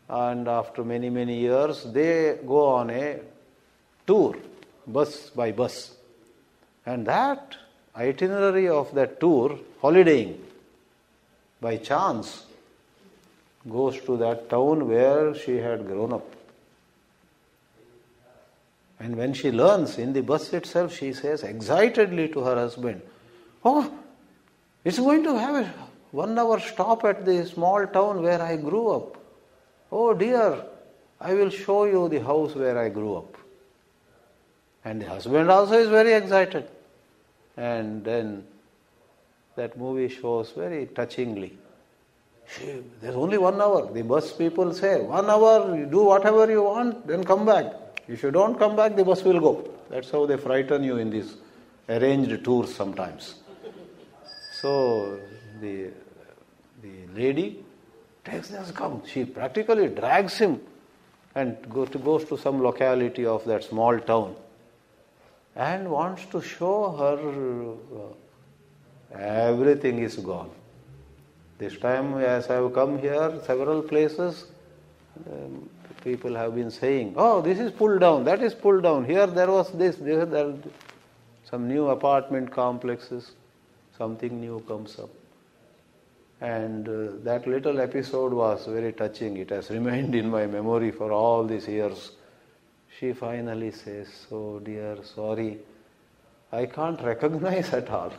and after many, many years, they go on a tour, bus by bus. And that itinerary of that tour, holidaying, by chance, goes to that town where she had grown up. And when she learns in the bus itself, she says excitedly to her husband, "Oh, it's going to have a 1 hour stop at the small town where I grew up. Oh dear, I will show you the house where I grew up." And the husband also is very excited. And then that movie shows very touchingly. There's only 1 hour. The bus people say, 1 hour, you do whatever you want, then come back. If you don't come back, the bus will go. That's how they frighten you in these arranged tours sometimes. So the lady takes this, come. She practically drags him and goes to some locality of that small town and wants to show her everything is gone. This time, as I have come here, several places, people have been saying, "Oh, this is pulled down, that is pulled down. Here there was this, there some new apartment complexes, something new comes up." And that little episode was very touching. It has remained in my memory for all these years. She finally says, "Oh dear, sorry, I can't recognize at all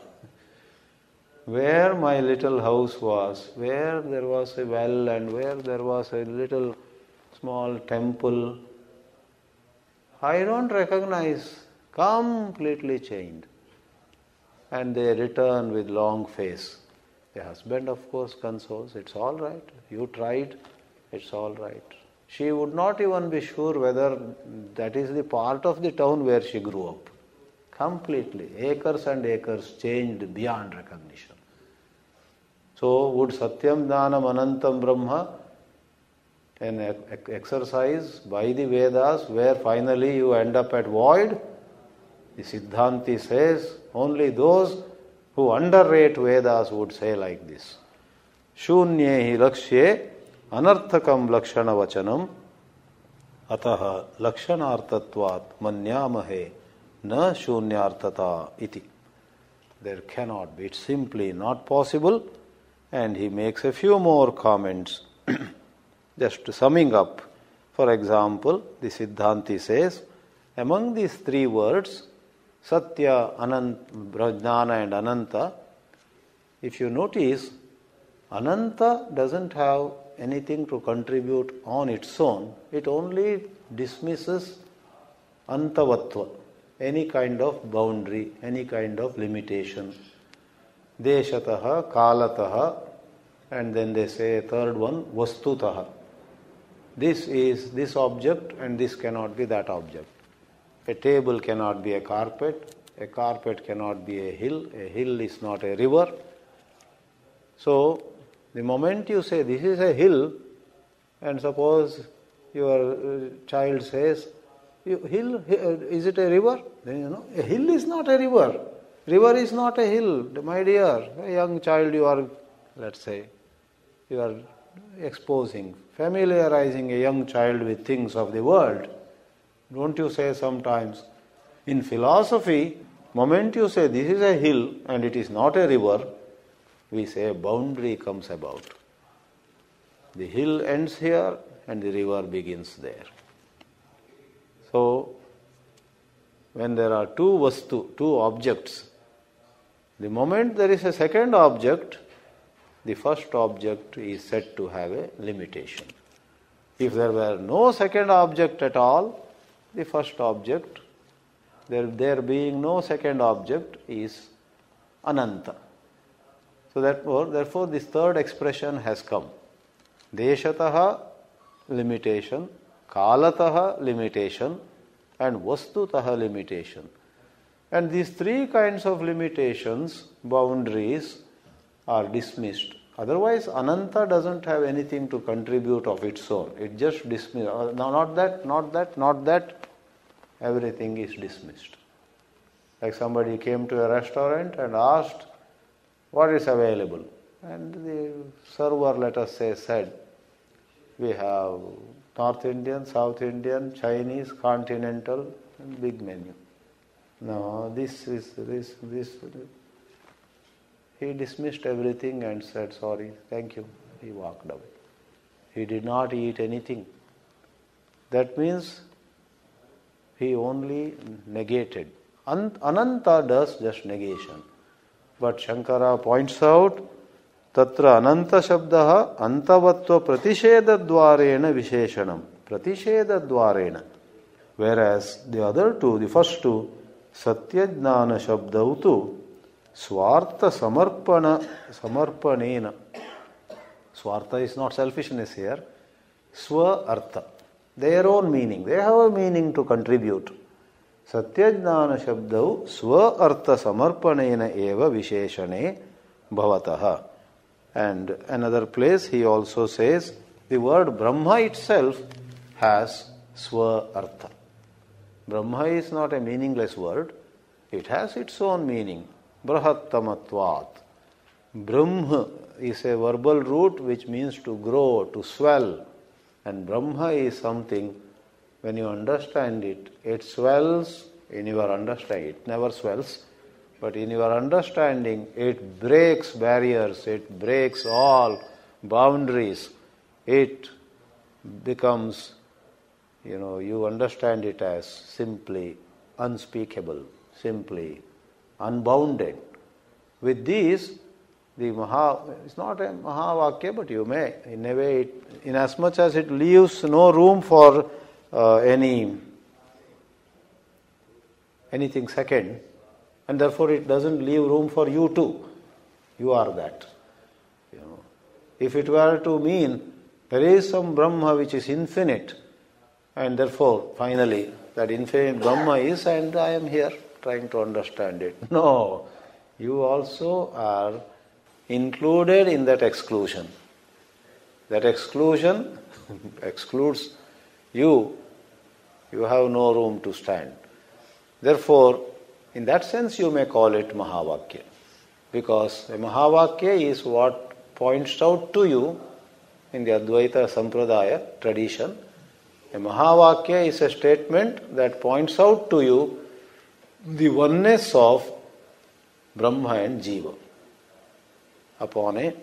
where my little house was, where there was a well and where there was a little small temple. I don't recognize, completely changed." And they return with long face. The husband, of course, consoles, "It's all right, you tried, it's all right." She would not even be sure whether that is the part of the town where she grew up. Completely, acres and acres changed beyond recognition. So would Satyam Jnanam Anantam Brahma, an exercise by the Vedas where finally you end up at void? The Siddhanti says only those who underrate Vedas would say like this. Shunyehi lakshye anarthakam lakshana vachanam ataha lakshanartatvat manyamahe na shunyartata iti. There cannot be, it's simply not possible. And he makes a few more comments. Just summing up, for example, the Siddhanti says, among these three words, Satya, Jnana and Ananta, if you notice, Ananta doesn't have anything to contribute on its own. It only dismisses Antavatva, any kind of boundary, any kind of limitation. Deshataha, Kalataha, and then they say a third one, Vastutaha. This is this object and this cannot be that object. A table cannot be a carpet cannot be a hill is not a river. So, the moment you say this is a hill, and suppose your child says, hill, is it a river? Then a hill is not a river. River is not a hill, my dear. A young child you are, let's say, you are exposing, familiarizing a young child with things of the world. Don't you say sometimes, in philosophy, moment you say this is a hill and it is not a river, we say a boundary comes about. The hill ends here and the river begins there. So, when there are two objects, the moment there is a second object, the first object is said to have a limitation. If there were no second object at all, the first object, there being no second object, is Ananta. So therefore this third expression has come. Deshataha, limitation, Kalataha, limitation, and Vastutaha, limitation. And these three kinds of limitations, boundaries, are dismissed. Otherwise, Ananta doesn't have anything to contribute of its own. It just dismisses. Not that. Everything is dismissed. Like somebody came to a restaurant and asked, what is available? And the server, let us say, said, we have North Indian, South Indian, Chinese, continental, and big menu. No, this. He dismissed everything and said, sorry, thank you. He walked away. He did not eat anything. That means he only negated. Ananta does just negation. But Shankara points out, Tatra Ananta Shabdaha Antavatva Pratishedadvarena Visheshanam. Pratishedadvarena. Whereas the other two, the first two, Satyajnana Shabdautu Swartha Samarpanena. Swartha is not selfishness here. Swa Artha. Their own meaning. They have a meaning to contribute. Satyajnana Shabdau Swa Artha Samarpanena Eva Visheshane Bhavataha. And another place he also says, the word Brahma itself has Swa Artha. Brahma is not a meaningless word. It has its own meaning. Brahattamatvat. Brahma is a verbal root which means to grow, to swell. And Brahma is something, when you understand it, it swells in your understanding. It never swells, but in your understanding, it breaks barriers, it breaks all boundaries. It becomes, you understand it as simply unspeakable, simply unbounded. With these, it's not a Mahavakya, but you may, in a way, in as much as it leaves no room for anything second, and therefore it doesn't leave room for you too. You are that. If it were to mean there is some Brahma which is infinite, and therefore, finally, that infinite Brahma is, and I am here trying to understand it. No, you also are included in that exclusion. That exclusion excludes you. You have no room to stand. Therefore, in that sense you may call it Mahavakya. Because a Mahavakya is what points out to you in the Advaita Sampradaya tradition. A Mahavakya is a statement that points out to you the oneness of Brahma and Jiva upon a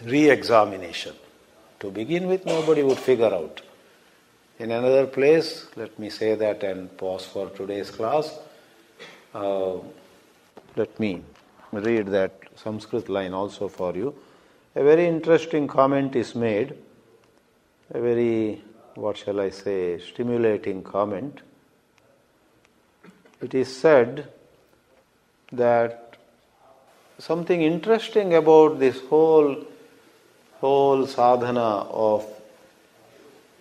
re-examination. To begin with, nobody would figure out. In another place, let me say that and pause for today's class. Let me read that Sanskrit line also for you. A very interesting comment is made, a very, what shall I say, stimulating comment. It is said that something interesting about this whole sadhana of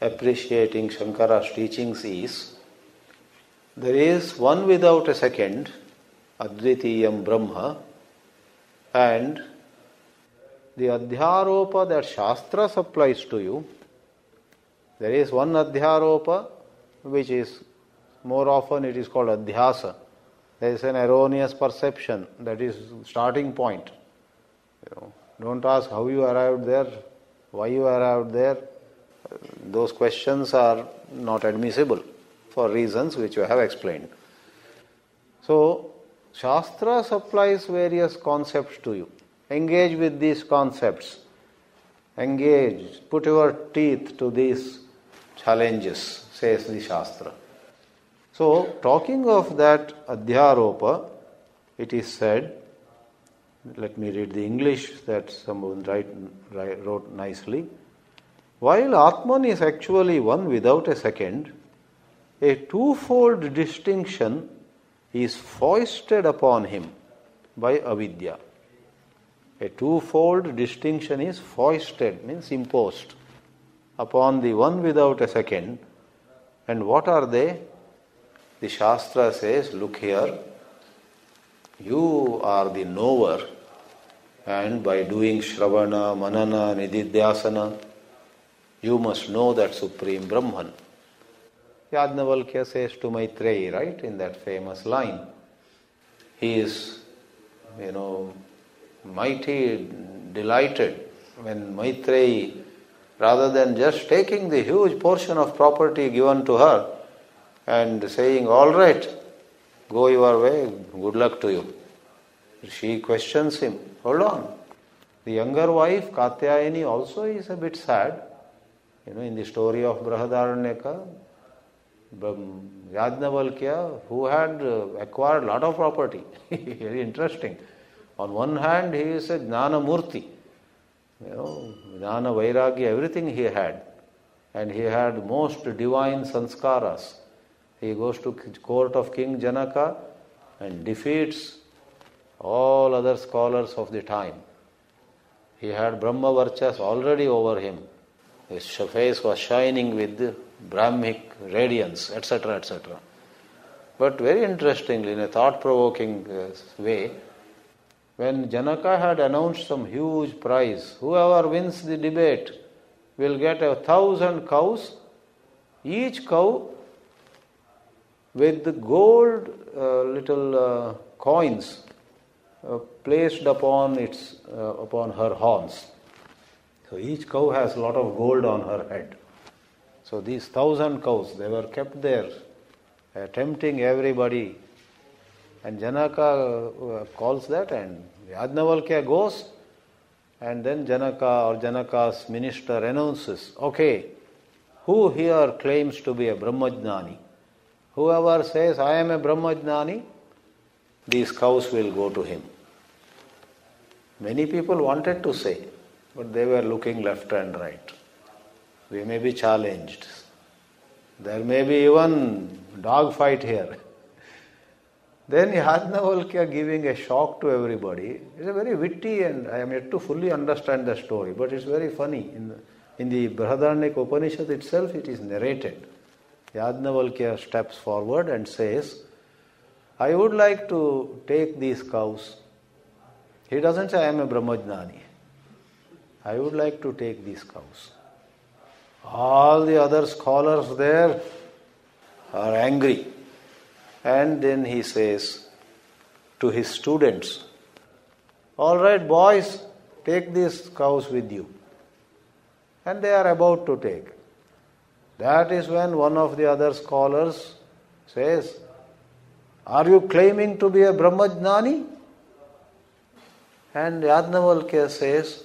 appreciating Shankara's teachings is, there is one without a second, Advitiyam Brahma, and the Adhyaropa that Shastra supplies to you, there is one Adhyaropa which is, more often it is called Adhyasa. There is an erroneous perception, that is starting point. Don't ask how you arrived there, why you arrived there. Those questions are not admissible for reasons which you have explained. So, Shastra supplies various concepts to you. Engage with these concepts. Engage, put your teeth to these challenges, says the Shastra. So, talking of that Adhyaropa, it is said, let me read the English that someone wrote nicely. While Atman is actually one without a second, a twofold distinction is foisted upon him by avidya. A twofold distinction is foisted, means imposed, upon the one without a second. And what are they? The Shastra says, look here, you are the knower, and by doing Shravana, Manana, Nididhyasana, you must know that Supreme Brahman. Yajnavalkya says to Maitreyi, right, in that famous line, he is, mighty delighted when Maitreyi, rather than just taking the huge portion of property given to her and saying, all right, go your way, good luck to you. She questions him, hold on. The younger wife, Katyayani, also is a bit sad. In the story of Brahadaranyaka, Yajnavalkya, who had acquired a lot of property, very interesting. On one hand, he is a Jnana Murti, Jnana Vairagya, everything he had. And he had most divine sanskaras. He goes to court of King Janaka and defeats all other scholars of the time. He had Brahma Varchas already over him. His face was shining with Brahmic radiance, etc., etc. But very interestingly, in a thought-provoking way, when Janaka had announced some huge prize, whoever wins the debate will get 1,000 cows, each cow with the gold little coins placed upon her horns. So each cow has a lot of gold on her head. So these 1,000 cows, they were kept there, tempting everybody. And Janaka calls that, and Yajnavalkya goes, and then Janaka or Janaka's minister announces, okay, who here claims to be a Brahmajnani? Whoever says, I am a Brahmajnani, these cows will go to him. Many people wanted to say, but they were looking left and right. We may be challenged. There may be even dog fight here. Then Yajnavalkya giving a shock to everybody. It's a very witty, and I am yet to fully understand the story, but it's very funny. In the Brihadaranyaka Upanishad itself, it is narrated. Yajnavalkya steps forward and says, I would like to take these cows. He doesn't say, I am a Brahmajnani. I would like to take these cows. All the other scholars there are angry. And then he says to his students, all right, boys, take these cows with you. And they are about to take. That is when one of the other scholars says, are you claiming to be a Brahmajnani? And Yajnavalkya says,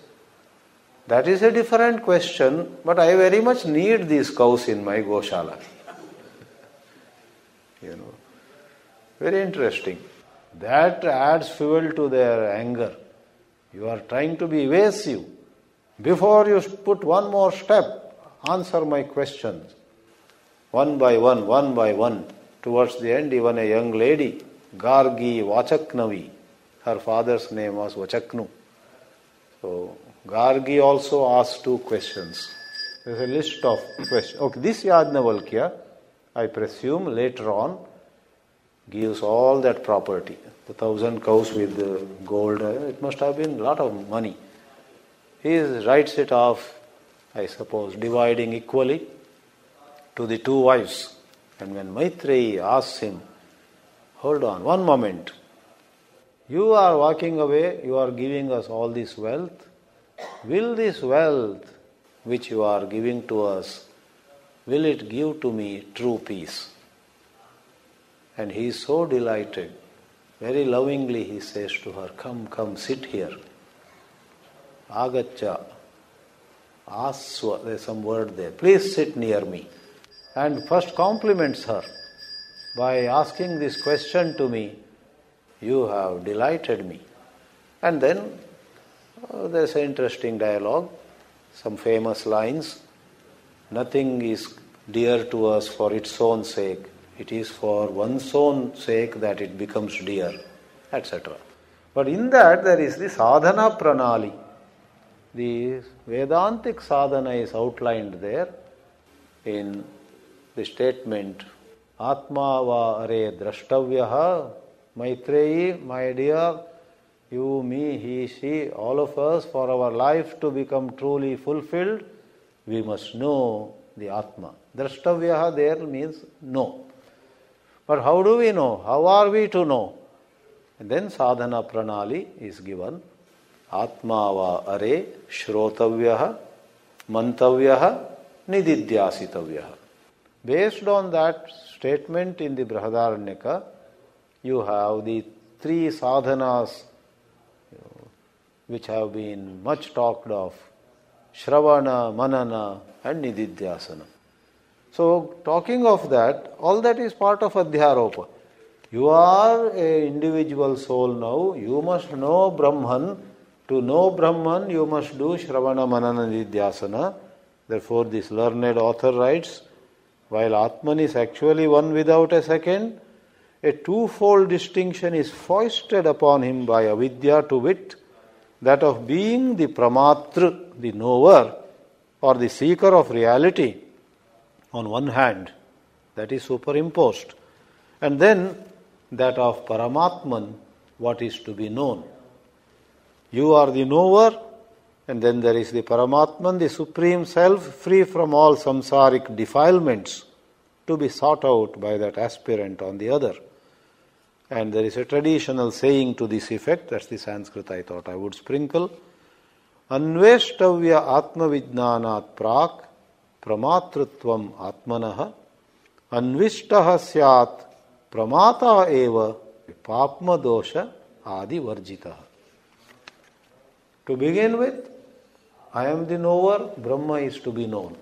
that is a different question, but I very much need these cows in my Goshala. Very interesting. That adds fuel to their anger. You are trying to be evasive. Before you put one more step, answer my questions. One by one. Towards the end, even a young lady, Gargi Vachaknavi, her father's name was Vachaknu. So, Gargi also asked 2 questions. There's a list of questions. Okay, this Yajnavalkya, I presume, later on, gives all that property. The 1,000 cows with the gold, it must have been a lot of money. He writes it off, I suppose, dividing equally to the 2 wives. And when Maitreyi asks him, hold on, one moment. You are walking away, you are giving us all this wealth. Will this wealth which you are giving to us, will it give to me true peace? And he is so delighted. Very lovingly he says to her, come, sit here. Agaccha, aswa, there's some word there. Please sit near me. And first compliments her by asking this question to me. You have delighted me. And then there's an interesting dialogue, some famous lines. Nothing is dear to us for its own sake. It is for one's own sake that it becomes dear, etc. But in that there is the sadhana pranali. The Vedantic sadhana is outlined there in the statement, Atma va are drashtavyaha, Maitreyi, my dear, you, me, he, she, all of us, for our life to become truly fulfilled, we must know the Atma. Drashtavyaha there means know. But how do we know? How are we to know? And then sadhana pranali is given. Atma va are shrotavyaha, mantavyaha, nididhyasitavyaha. Based on that statement in the Brihadaranyaka, you have the 3 sadhanas which have been much talked of, Shravana, Manana and Nididhyasana. So, talking of that, all that is part of Adhyaropa. You are an individual soul now, you must know Brahman. To know Brahman, you must do Shravana, Manana, Nididhyasana. Therefore, this learned author writes, while Atman is actually one without a second, a 2-fold distinction is foisted upon him by avidya, to wit, that of being the pramatra, the knower, or the seeker of reality, on one hand, that is superimposed, and then that of Paramatman, what is to be known. You are the knower, and then there is the Paramatman, the Supreme Self, free from all samsaric defilements, to be sought out by that aspirant on the other. And there is a traditional saying to this effect, that's the Sanskrit I thought I would sprinkle. Anveshtavya atma vijnanat prak pramatritvam atmanaha anvishtaha syat pramata eva papma dosha adi varjitaha. To begin with, I am the knower, Brahma is to be known.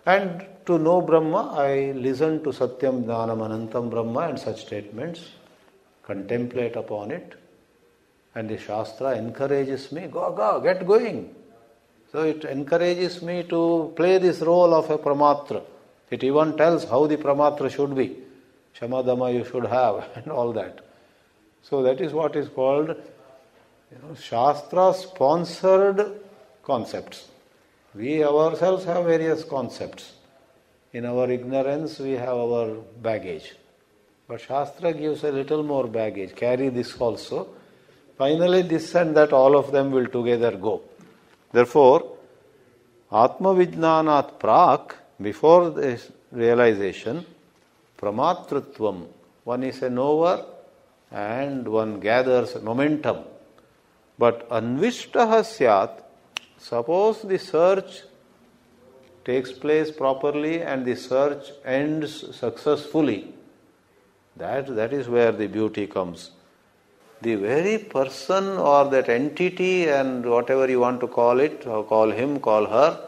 And to know Brahma, I listen to Satyam Jnanam Anantam Brahma and such statements, contemplate upon it, and the Shastra encourages me, go, get going. So it encourages me to play this role of a Pramatra. It even tells how the Pramatra should be. Shamadama you should have and all that. So that is what is called Shastra-sponsored concepts. We ourselves have various concepts. In our ignorance, we have our baggage. But Shastra gives a little more baggage. Carry this also. Finally, this and that, all of them will together go. Therefore, Atma Vijnanat Prak, before this realization, Pramatritvam, one is a knower and one gathers momentum. But Anvishtaha Syat, suppose the search takes place properly and the search ends successfully, that is where the beauty comes. The very person or that entity and whatever you want to call it, or call him, call her,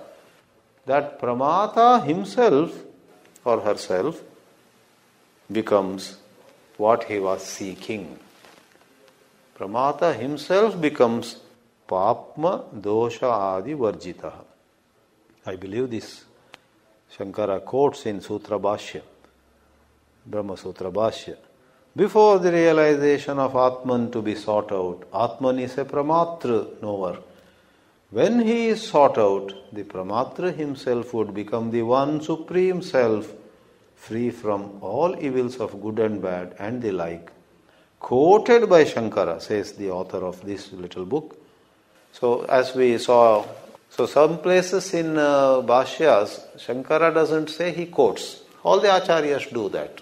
that Pramata himself or herself becomes what he was seeking. Pramata himself becomes papma dosha adi varjita. I believe this Shankara quotes in Sutra Bhashya, Brahma Sutra Bhashya. Before the realization of Atman to be sought out, Atman is a Pramatra knower. When he is sought out, the Pramatra himself would become the one supreme self, free from all evils of good and bad and the like. Quoted by Shankara, says the author of this little book. So as we saw, some places in Bhashyas, Shankara doesn't say, he quotes. All the Acharyas do that.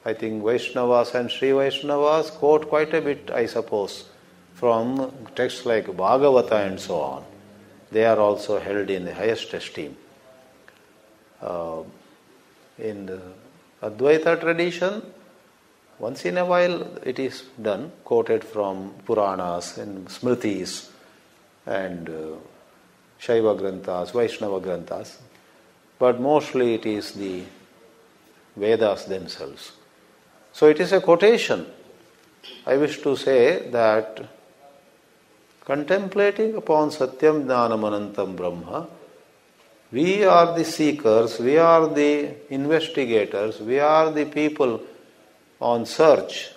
I think Vaishnavas and Sri Vaishnavas quote quite a bit, I suppose, from texts like Bhagavata and so on. They are also held in the highest esteem. In the Advaita tradition, once in a while it is done, quoted from Puranas and Smritis and Shaiva Granthas, Vaishnava Granthas. But mostly it is the Vedas themselves. So it is a quotation. I wish to say that contemplating upon Satyam Jnanam Anantam Brahma, we are the seekers, we are the investigators, we are the people on search.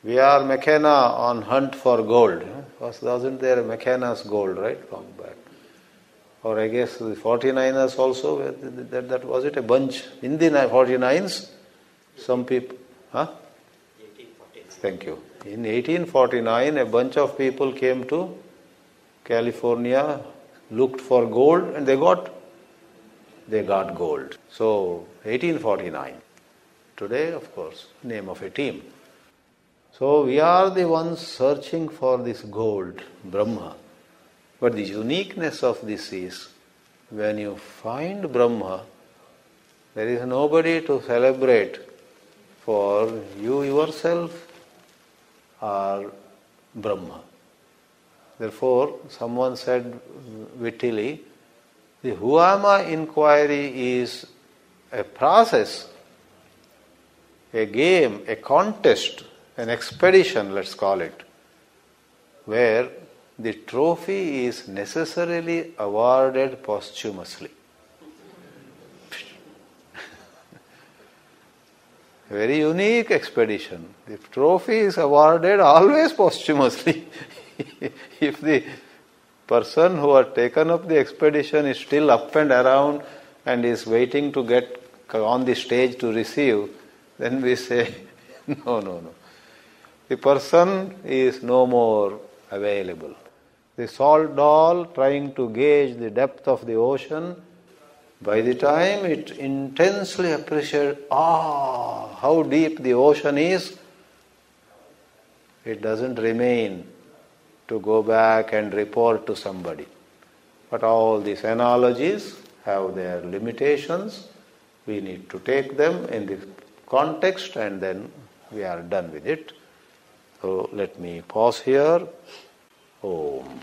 We are McKenna on hunt for gold. Wasn't there a McKenna's gold, right, long back? Or I guess the 49ers also, that was it, a bunch in the 49s? Some people, huh? 1849. Thank you. In 1849, a bunch of people came to California, looked for gold, and they got gold. So, 1849. Today, of course, name of a team. So, we are the ones searching for this gold, Brahma. But the uniqueness of this is, when you find Brahma, there is nobody to celebrate for you yourself are Brahma. Therefore, someone said wittily, the who am I inquiry is a process, a game, a contest, an expedition, let's call it, where the trophy is necessarily awarded posthumously. Very unique expedition. The trophy is awarded always posthumously. If the person who had taken up the expedition is still up and around and is waiting to get on the stage to receive, then we say, no. The person is no more available. The salt doll trying to gauge the depth of the ocean, by the time it intensely appreciates, how deep the ocean is, it doesn't remain to go back and report to somebody. But all these analogies have their limitations. We need to take them in the context and then we are done with it. So let me pause here. Om.